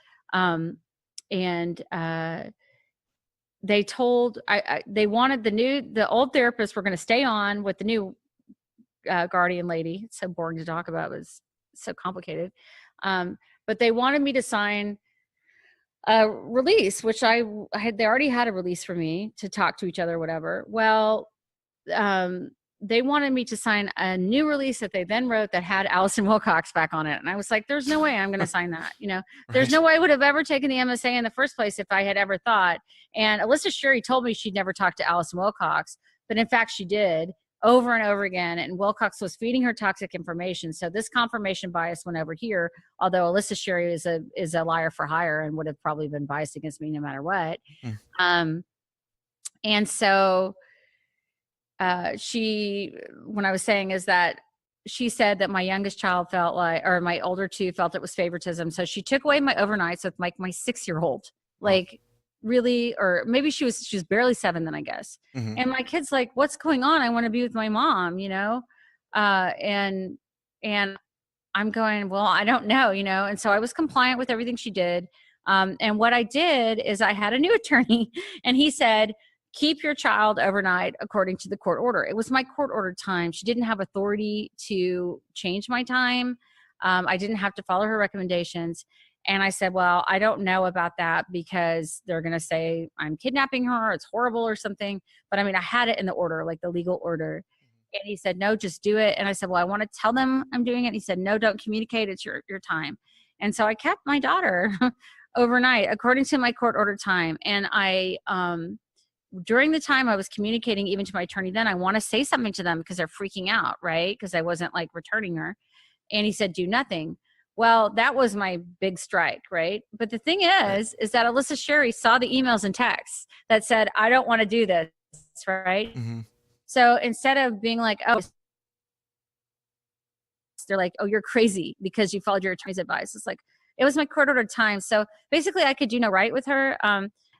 They told, they wanted the old therapists were going to stay on with the new guardian lady. It's so boring to talk about. It was so complicated. But they wanted me to sign a release, which they already had a release for me to talk to each other, or whatever. Well, they wanted me to sign a new release that they then wrote that had Allison Wilcox back on it. And I was like, there's no way I'm going to sign that. There's no way I would have ever taken the MSA in the first place if I had ever thought. And Alyssa Sherry told me she'd never talked to Allison Wilcox, but in fact she did over and over again. And Wilcox was feeding her toxic information. So this confirmation bias went over here, although Alyssa Sherry is a liar for hire and would have probably been biased against me no matter what. And so when I was saying is that she said that my youngest child felt like, or my older two felt it was favoritism. So she took away my overnights with my 6-year-old, like really, or maybe she was barely 7 then, I guess. And my kid's like, what's going on? I want to be with my mom, and I'm going, well, I don't know, and so I was compliant with everything she did. And what I did is I had a new attorney and he said, keep your child overnight according to the court order. It was my court order time. She didn't have authority to change my time. I didn't have to follow her recommendations. And I said, well, I don't know about that because they're going to say I'm kidnapping her. It's horrible or something. But I mean, I had it in the order, like the legal order. And he said, no, just do it. And I said, well, I want to tell them I'm doing it. And he said, no, don't communicate. It's your time. And so I kept my daughter overnight according to my court order time. And during the time I was communicating even to my attorney then, I want to say something to them because they're freaking out, right? Because I wasn't like returning her. And he said, do nothing. Well, that was my big strike, right? But the thing is that Alyssa Sherry saw the emails and texts that said, I don't want to do this, right? So instead of being like, oh, they're like, oh, you're crazy because you followed your attorney's advice. It's like, it was my court ordered time. So basically I could do no right with her.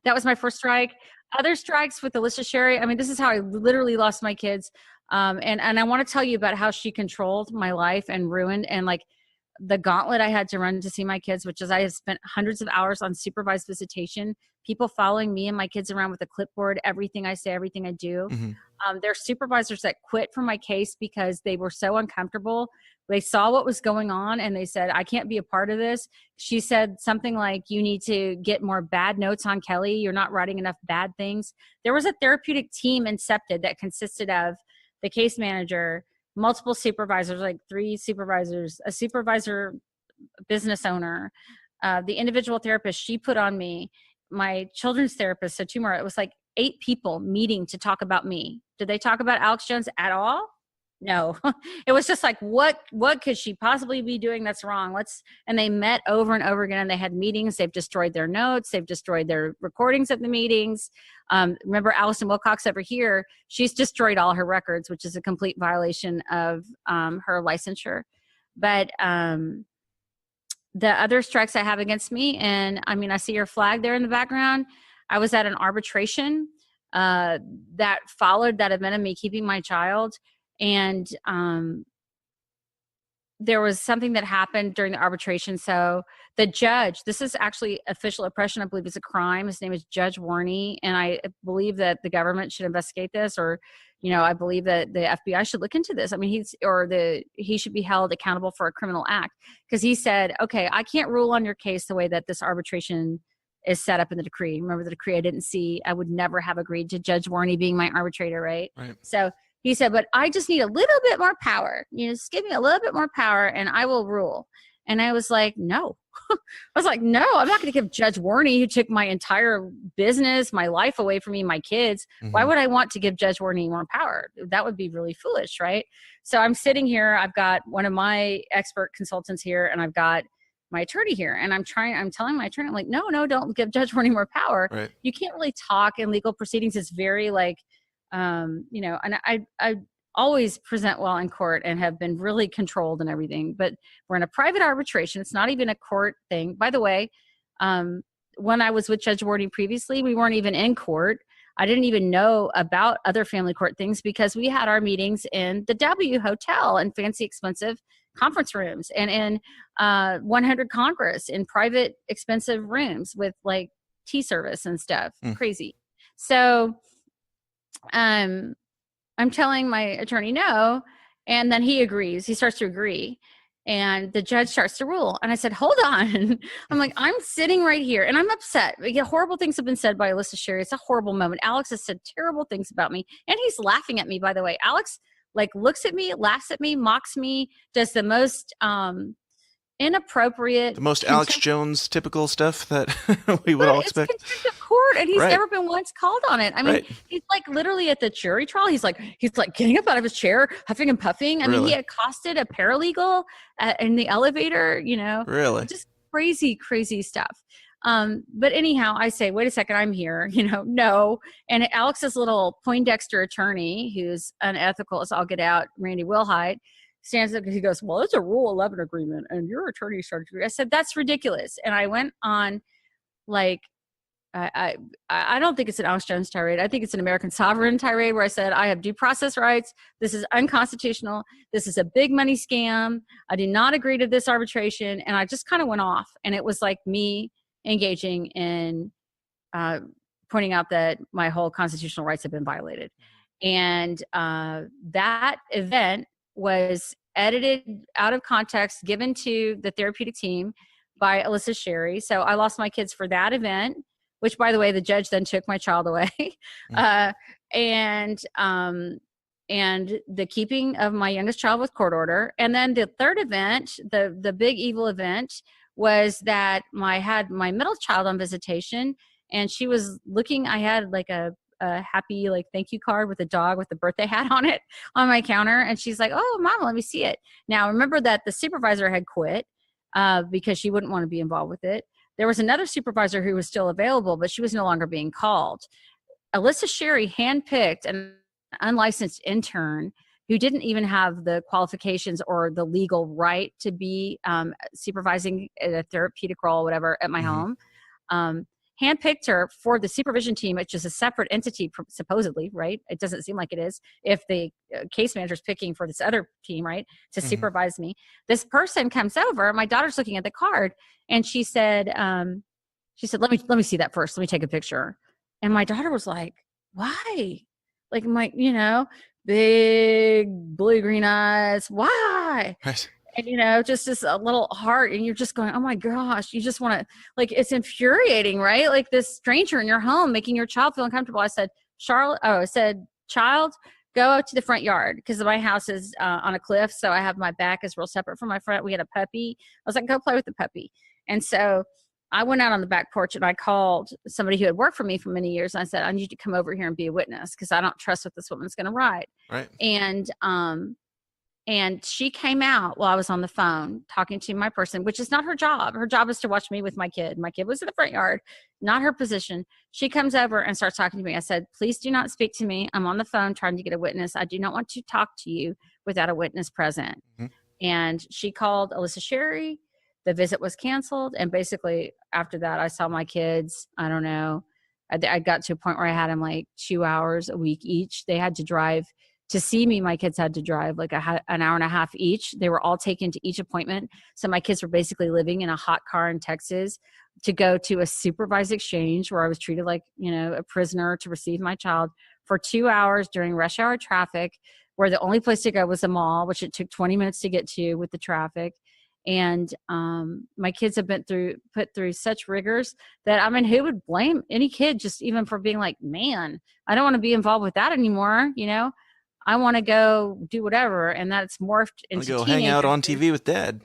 That was my first strike. Other strikes with Alyssa Sherry. I mean, this is how I literally lost my kids. And I want to tell you about how she controlled my life and ruined and like the gauntlet I had to run to see my kids, which is I have spent hundreds of hours on supervised visitation, people following me and my kids around with a clipboard, everything I say, everything I do. There are supervisors that quit from my case because they were so uncomfortable. They saw what was going on and they said, I can't be a part of this. She said something like, you need to get more bad notes on Kelly. You're not writing enough bad things. There was a therapeutic team incepted that consisted of the case manager, multiple supervisors, like 3 supervisors, a supervisor business owner, the individual therapist she put on me, my children's therapist, so 2 more. It was like 8 people meeting to talk about me. Did they talk about Alex Jones at all? No. It was just like, what could she possibly be doing that's wrong? And they met over and over again and they had meetings. They've destroyed their notes. They've destroyed their recordings of the meetings. Remember Allison Wilcox over here, she's destroyed all her records, which is a complete violation of her licensure. But the other strikes I have against me, and I mean, I see your flag there in the background. I was at an arbitration that followed that event of me keeping my child. And there was something that happened during the arbitration. So the judge, this is actually official oppression. I believe it's a crime. His name is Judge Warney. And I believe that the government should investigate this, or, I believe that the FBI should look into this. I mean, he should be held accountable for a criminal act because he said, okay, I can't rule on your case the way that this arbitration is set up in the decree. Remember the decree I didn't see. I would never have agreed to Judge Warney being my arbitrator, right? So he said, but I just need a little bit more power. Just give me a little bit more power and I will rule. And I was like, no. I was like, no, I'm not going to give Judge Warney, who took my entire business, my life away from me, my kids. Why would I want to give Judge Warney more power? That would be really foolish, right? So I'm sitting here. I've got one of my expert consultants here and I've got my attorney here. And I'm telling my attorney, I'm like, no, don't give Judge Warney more power. Right. You can't really talk in legal proceedings. It's very like, and I always present well in court and have been really controlled and everything, but we're in a private arbitration. It's not even a court thing. By the way, when I was with Judge Warney previously, we weren't even in court. I didn't even know about other family court things because we had our meetings in the W Hotel and fancy expensive conference rooms and in 100 Congress in private expensive rooms with like tea service and stuff. Crazy. So I'm telling my attorney no, And then he agrees. He starts to agree. And the judge starts to rule. And I said, hold on. I'm like, I'm sitting right here and I'm upset. Horrible things have been said by Alyssa Sherry. It's a horrible moment. Alex has said terrible things about me. And he's laughing at me, by the way. Alex like looks at me, laughs at me, mocks me, does the most inappropriate, the most Alex Jones typical stuff that we would all expect. It's contempt of court, and he's Right. never been once called on it. I mean, Right. he's like literally at the jury trial. He's like getting up out of his chair, huffing and puffing. I mean, Really? he accosted a paralegal in the elevator. Really? Just crazy stuff. But anyhow, I say, wait a second, I'm here. No. And Alex's little Poindexter attorney, who's unethical as all get out, Randy Wilhite, stands up because he goes, well, it's a Rule 11 agreement and your attorney started to agree. I said, that's ridiculous. And I went on like, I don't think it's an Alex Jones tirade. I think it's an American sovereign tirade where I said, I have due process rights. This is unconstitutional. This is a big money scam. I did not agree to this arbitration. And I just kind of went off. And it was like me engaging in pointing out that my whole constitutional rights have been violated. And that event was edited out of context, given to the therapeutic team by Alyssa Sherry. So I lost my kids for that event, which, by the way, the judge then took my child away. And the keeping of my youngest child with court order. And then the third event, the big evil event, was that I had my middle child on visitation, and she was looking. I had like a happy thank you card with a dog with a birthday hat on it on my counter, and she's like, oh, Mama, let me see it. Now remember that the supervisor had quit because she wouldn't want to be involved with it. There was another supervisor who was still available, but she was no longer being called. Alyssa Sherry handpicked an unlicensed intern who didn't even have the qualifications or the legal right to be supervising a therapeutic role, whatever, at my home. Handpicked her for the supervision team, which is a separate entity, supposedly, right? It doesn't seem like it is. If the case manager is picking for this other team, right, to supervise me, this person comes over. My daughter's looking at the card, and she said, "Let me see that first. Let me take a picture." And my daughter was like, "Why?" Like my, big blue green eyes. Why? Right. And, just this a little heart, and you're just going, oh my gosh, you just want to, it's infuriating, right? Like this stranger in your home making your child feel uncomfortable. I said, child, go out to the front yard, because my house is on a cliff. So I have my back is real separate from my front. We had a puppy. I was like, go play with the puppy. And so I went out on the back porch and I called somebody who had worked for me for many years. And I said, I need you to come over here and be a witness, because I don't trust what this woman's going to write. Right. And she came out while I was on the phone talking to my person, which is not her job. Her job is to watch me with my kid. My kid was in the front yard, not her position. She comes over and starts talking to me. I said, please do not speak to me. I'm on the phone trying to get a witness. I do not want to talk to you without a witness present. And she called Alyssa Sherry. The visit was canceled. And basically after that, I saw my kids. I don't know. I got to a point where I had them like 2 hours a week each. They had to drive to see me. My kids had to drive like an hour and a half each. They were all taken to each appointment. So my kids were basically living in a hot car in Texas to go to a supervised exchange where I was treated like, a prisoner to receive my child for 2 hours during rush hour traffic, where the only place to go was the mall, which it took 20 minutes to get to with the traffic. And my kids have been put through such rigors that, who would blame any kid just even for being like, man, I don't want to be involved with that anymore. I want to go do whatever. And that's morphed into go hang out on TV with Dad.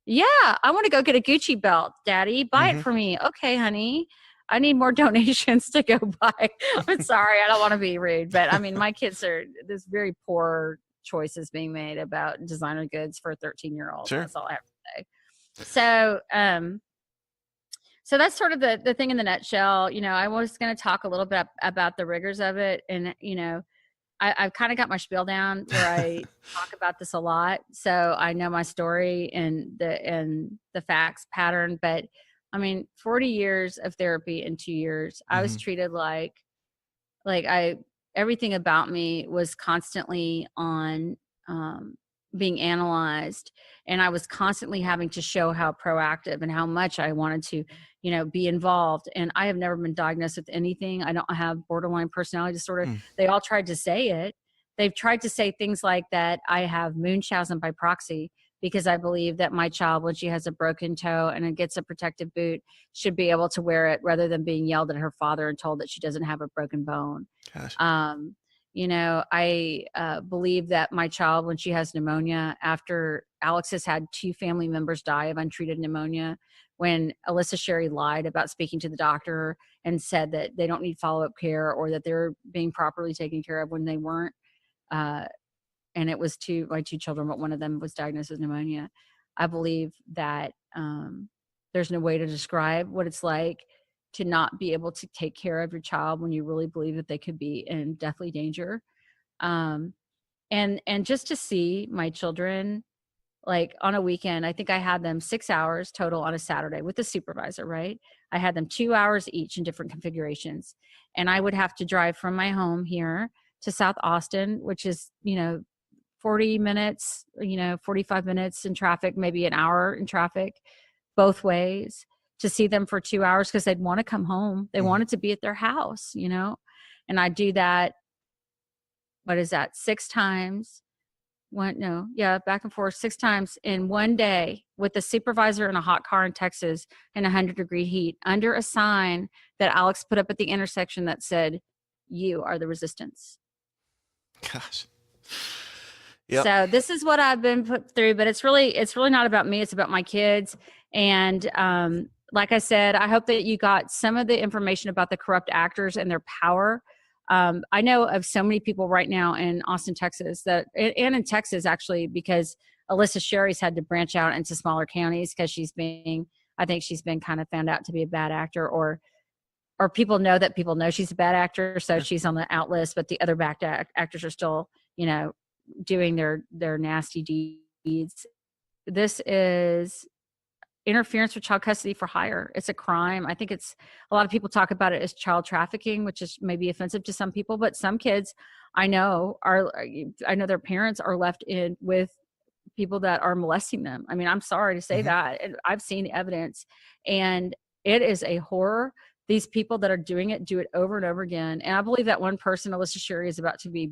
Yeah. I want to go get a Gucci belt, Daddy. Buy it for me. Okay, honey. I need more donations to go buy. I'm sorry. I don't want to be rude, but my kids there's very poor choices being made about designer goods for a 13-year-old. Sure. That's all I have to say. So that's sort of the thing in the nutshell. I was going to talk a little bit about the rigors of it. And, I've kind of got my spiel down where I talk about this a lot. So I know my story and the facts pattern, but 40 years of therapy in 2 years, I was treated like everything about me was constantly on, being analyzed, and I was constantly having to show how proactive and how much I wanted to, be involved. And I have never been diagnosed with anything. I don't have borderline personality disorder. They all tried to say it, they've tried to say things like that I have Munchausen by proxy, because I believe that my child, when she has a broken toe and it gets a protective boot, should be able to wear it rather than being yelled at her father and told that she doesn't have a broken bone. Gosh. I believe that my child, when she has pneumonia, after Alex has had 2 family members die of untreated pneumonia, when Alyssa Sherry lied about speaking to the doctor and said that they don't need follow-up care or that they're being properly taken care of when they weren't, and it was my 2 children, but one of them was diagnosed with pneumonia. I believe that there's no way to describe what it's like to not be able to take care of your child when you really believe that they could be in deathly danger. And just to see my children, like on a weekend, I think I had them 6 hours total on a Saturday with the supervisor, right? I had them 2 hours each in different configurations. And I would have to drive from my home here to South Austin, which is, 40 minutes, 45 minutes in traffic, maybe an hour in traffic, both ways, to see them for 2 hours because they'd want to come home. They wanted to be at their house, and I do that. What is that? 6 times. Back and forth 6 times in one day with the supervisor in a hot car in Texas in 100-degree heat under a sign that Alex put up at the intersection that said, "You are the resistance." Gosh. Yep. So this is what I've been put through, but it's really not about me. It's about my kids. And like I said, I hope that you got some of the information about the corrupt actors and their power. I know of so many people right now in Austin, Texas, and in Texas actually, because Alyssa Sherry's had to branch out into smaller counties because I think she's been kind of found out to be a bad actor, or people know that people know she's a bad actor, so she's on the out list, but the other bad actors are still, doing their nasty deeds. This is interference with child custody for hire. It's a crime. I think a lot of people talk about it as child trafficking, which is maybe offensive to some people, but some kids I know their parents are left in with people that are molesting them. I mean, I'm sorry to say that. And I've seen the evidence, and it is a horror. These people that are doing it do it over and over again. And I believe that one person, Alyssa Sherry, is about to be,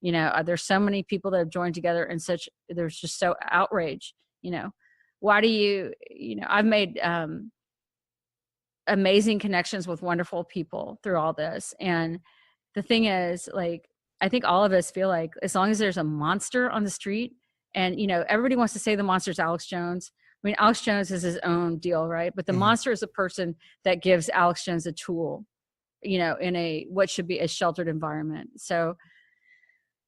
there's so many people that have joined together and there's just so outrage, why do I've made amazing connections with wonderful people through all this. And the thing is, like, I think all of us feel like as long as there's a monster on the street, and, everybody wants to say the monster's Alex Jones. I mean, Alex Jones is his own deal, right? But the monster is a person that gives Alex Jones a tool, in what should be a sheltered environment. So,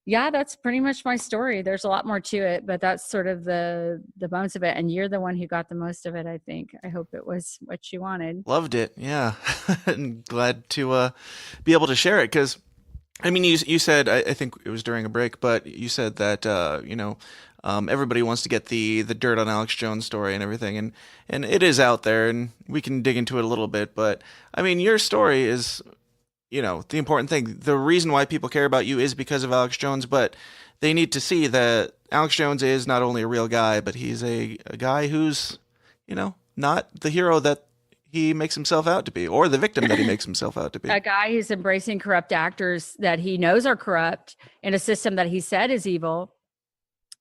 yeah, that's pretty much my story. There's a lot more to it, but that's sort of the bones of it. And you're the one who got the most of it, I think. I hope it was what you wanted. Loved it. Yeah. And glad to be able to share it. Because, I mean, you said, I think it was during a break, but you said that, everybody wants to get the dirt on Alex Jones' story and everything. And it is out there, and we can dig into it a little bit. But, I mean, your story is, the important thing. The reason why people care about you is because of Alex Jones, but they need to see that Alex Jones is not only a real guy, but he's a guy who's, not the hero that he makes himself out to be, or the victim that he makes himself out to be. A guy who's embracing corrupt actors that he knows are corrupt in a system that he said is evil,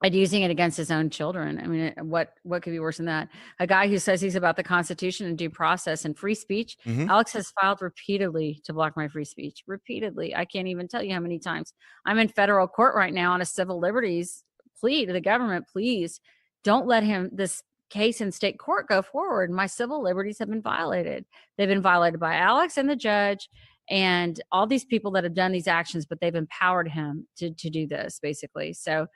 and using it against his own children. I mean, what could be worse than that? A guy who says he's about the Constitution and due process and free speech. Alex has filed repeatedly to block my free speech. Repeatedly. I can't even tell you how many times. I'm in federal court right now on a civil liberties plea to the government. Please don't let this case in state court go forward. My civil liberties have been violated. They've been violated by Alex and the judge and all these people that have done these actions, but they've empowered him to do this, basically. So,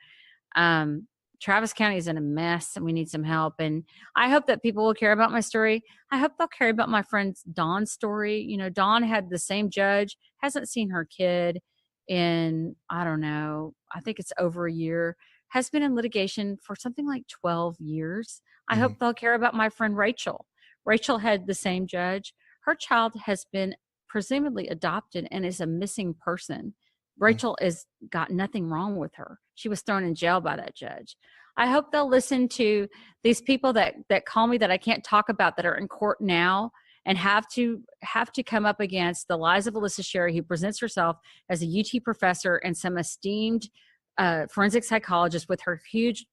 Travis County is in a mess and we need some help. And I hope that people will care about my story. I hope they'll care about my friend Dawn's story. Dawn had the same judge, hasn't seen her kid in, I don't know, I think it's over a year, has been in litigation for something like 12 years. I hope they'll care about my friend Rachel. Rachel had the same judge. Her child has been presumably adopted and is a missing person. Rachel has got nothing wrong with her. She was thrown in jail by that judge. I hope they'll listen to these people that call me that I can't talk about that are in court now and have to come up against the lies of Alyssa Sherry, who presents herself as a UT professor and some esteemed forensic psychologist with her huge,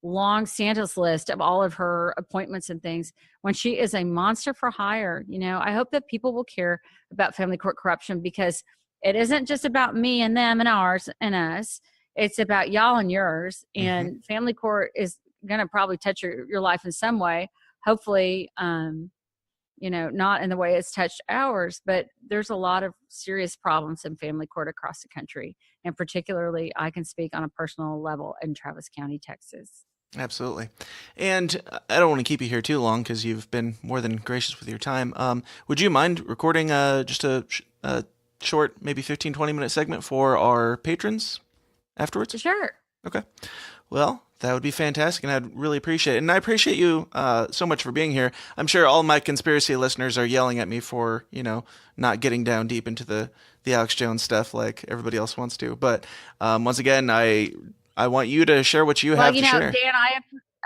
long Santa's list of all of her appointments and things, when she is a monster for hire. I hope that people will care about family court corruption, because it isn't just about me and them and ours and us. It's about y'all and yours. And family court is going to probably touch your life in some way. Hopefully, not in the way it's touched ours, but there's a lot of serious problems in family court across the country. And particularly, I can speak on a personal level in Travis County, Texas. Absolutely. And I don't want to keep you here too long, because you've been more than gracious with your time. Would you mind recording just a short, maybe 15, 20-minute segment for our patrons afterwards? Sure. Okay. Well, that would be fantastic, and I'd really appreciate it. And I appreciate you so much for being here. I'm sure all my conspiracy listeners are yelling at me for, not getting down deep into the Alex Jones stuff like everybody else wants to. But once again, I want you to share what you have to share. Dan,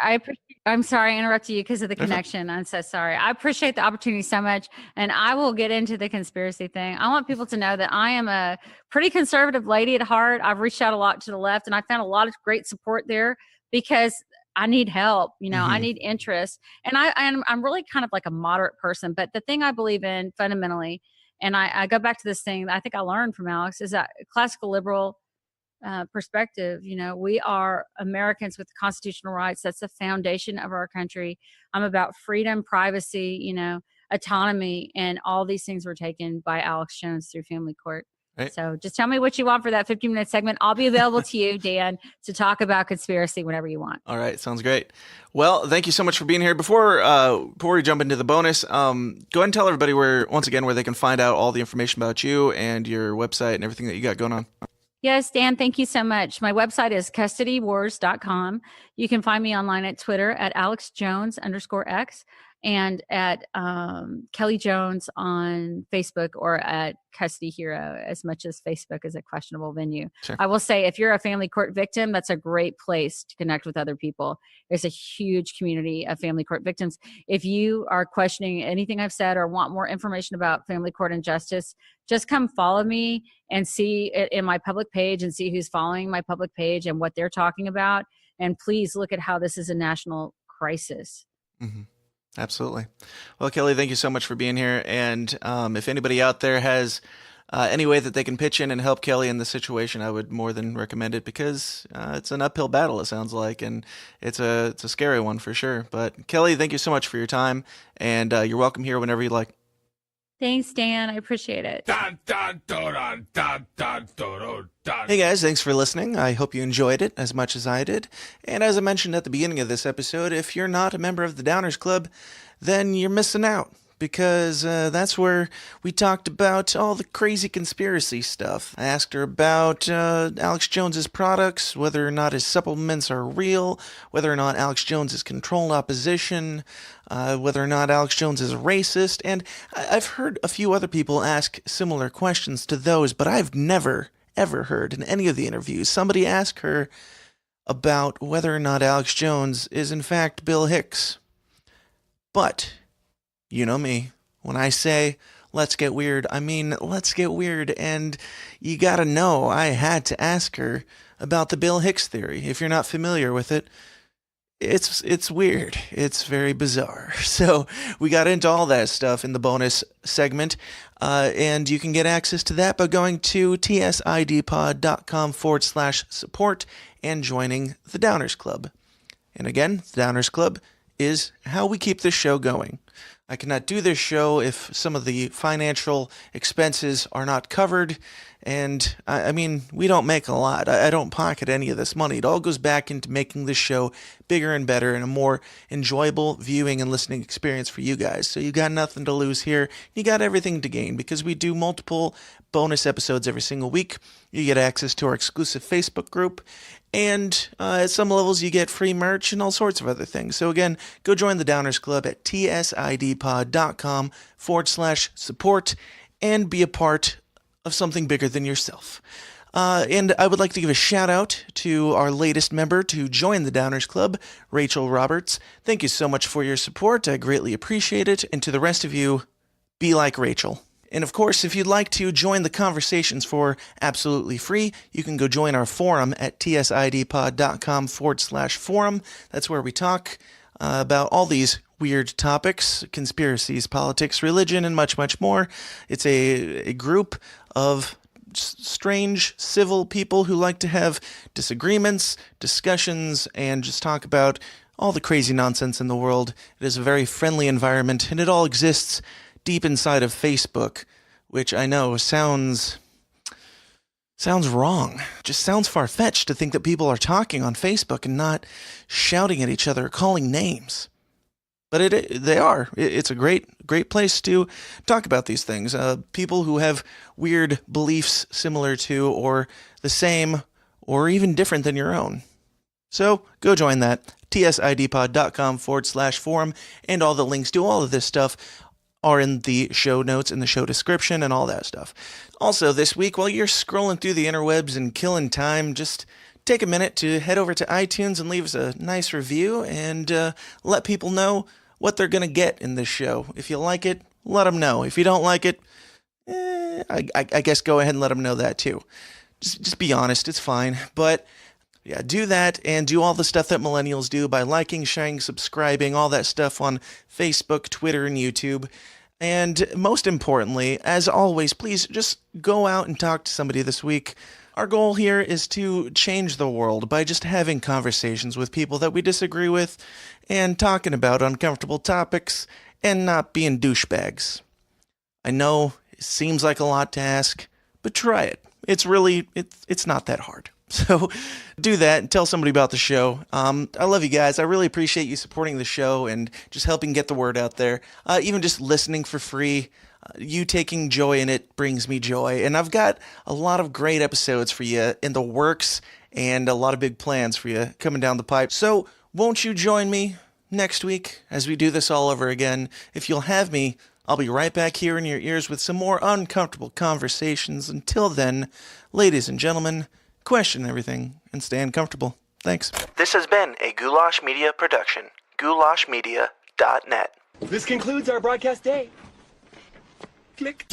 I appreciate. I'm sorry I interrupted you because of the connection. I'm so sorry. I appreciate the opportunity so much, and I will get into the conspiracy thing. I want people to know that I am a pretty conservative lady at heart. I've reached out a lot to the left, and I found a lot of great support there because I need help. I need interest, and I'm really kind of like a moderate person. But the thing I believe in fundamentally, and I go back to this thing that I think I learned from Alex, is that classical liberal perspective. We are Americans with constitutional rights. That's the foundation of our country. I'm about freedom, privacy, autonomy, and all these things were taken by Alex Jones through family court. Right. So just tell me what you want for that 15-minute segment. I'll be available to you, Dan, to talk about conspiracy whenever you want. All right. Sounds great. Well, thank you so much for being here. Before we jump into the bonus, go ahead and tell everybody where they can find out all the information about you and your website and everything that you got going on. Yes, Dan, thank you so much. My website is custodywars.com. You can find me online at Twitter at AlexJones_X and at Kelly Jones on Facebook, or at Custody Hero, as much as Facebook is a questionable venue. Sure. I will say, if you're a family court victim, that's a great place to connect with other people. There's a huge community of family court victims. If you are questioning anything I've said or want more information about family court injustice, just come follow me and see it in my public page and see who's following my public page and what they're talking about. And please look at how this is a national crisis. Mm-hmm. Absolutely. Well, Kelly, thank you so much for being here. And if anybody out there has any way that they can pitch in and help Kelly in this situation, I would more than recommend it, because it's an uphill battle, it sounds like, and it's a scary one for sure. But Kelly, thank you so much for your time, and you're welcome here whenever you like. Thanks, Dan. I appreciate it. Hey guys, thanks for listening. I hope you enjoyed it as much as I did. And as I mentioned at the beginning of this episode, if you're not a member of the Downers Club, then you're missing out, because that's where we talked about all the crazy conspiracy stuff. I asked her about Alex Jones's products, whether or not his supplements are real, whether or not Alex Jones is controlled opposition, whether or not Alex Jones is a racist, and I've heard a few other people ask similar questions to those, but I've never, ever heard in any of the interviews somebody ask her about whether or not Alex Jones is in fact Bill Hicks. But you know me, when I say let's get weird, I mean let's get weird, and you gotta know I had to ask her about the Bill Hicks theory. If you're not familiar with it, it's weird. It's very bizarre. So we got into all that stuff in the bonus segment, and you can get access to that by going to tsidpod.com/support and joining the Downers Club. And again, the Downers Club is how we keep this show going. I cannot do this show if some of the financial expenses are not covered. And I mean, we don't make a lot. I don't pocket any of this money. It all goes back into making this show bigger and better and a more enjoyable viewing and listening experience for you guys. So you got nothing to lose here. You got everything to gain, because we do multiple bonus episodes every single week. You get access to our exclusive Facebook group. And at some levels, you get free merch and all sorts of other things. So again, go join the Downers Club at tsidpod.com/support and be a part of something bigger than yourself. And I would like to give a shout out to our latest member to join the Downers Club, Rachel Roberts. Thank you so much for your support. I greatly appreciate it. And to the rest of you, Be like Rachel. And of course, if you'd like to join the conversations for absolutely free, you can go join our forum at tsidpod.com/forum. That's where we talk about all these weird topics, conspiracies, politics, religion, and much, much more. It's a group of strange, civil people who like to have disagreements, discussions, and just talk about all the crazy nonsense in the world. It is a very friendly environment, and it all exists deep inside of Facebook, which I know sounds wrong. Just sounds far-fetched to think that people are talking on Facebook and not shouting at each other, calling names. But they are. It's a great place to talk about these things. People who have weird beliefs similar to or the same or even different than your own. So go join that. tsidpod.com/forum, and all the links to all of this stuff are in the show notes and the show description and all that stuff. Also, this week, while you're scrolling through the interwebs and killing time, just take a minute to head over to iTunes and leave us a nice review and let people know what they're going to get in this show. If you like it, let them know. If you don't like it, I guess go ahead and let them know that too. Just be honest, it's fine. But yeah, do that and do all the stuff that millennials do by liking, sharing, subscribing, all that stuff on Facebook, Twitter, and YouTube. And most importantly, as always, please just go out and talk to somebody this week. Our goal here is to change the world by just having conversations with people that we disagree with and talking about uncomfortable topics and not being douchebags. I know it seems like a lot to ask, but try it. It's not that hard. So do that and tell somebody about the show. I love you guys. I really appreciate you supporting the show and just helping get the word out there. Even just listening for free. You taking joy in it brings me joy. And I've got a lot of great episodes for you in the works and a lot of big plans for you coming down the pipe. So won't you join me next week as we do this all over again? If you'll have me, I'll be right back here in your ears with some more uncomfortable conversations. Until then, ladies and gentlemen, question everything and stay uncomfortable. Thanks. This has been a Goulash Media production. goulashmedia.net. This concludes our broadcast day. Click.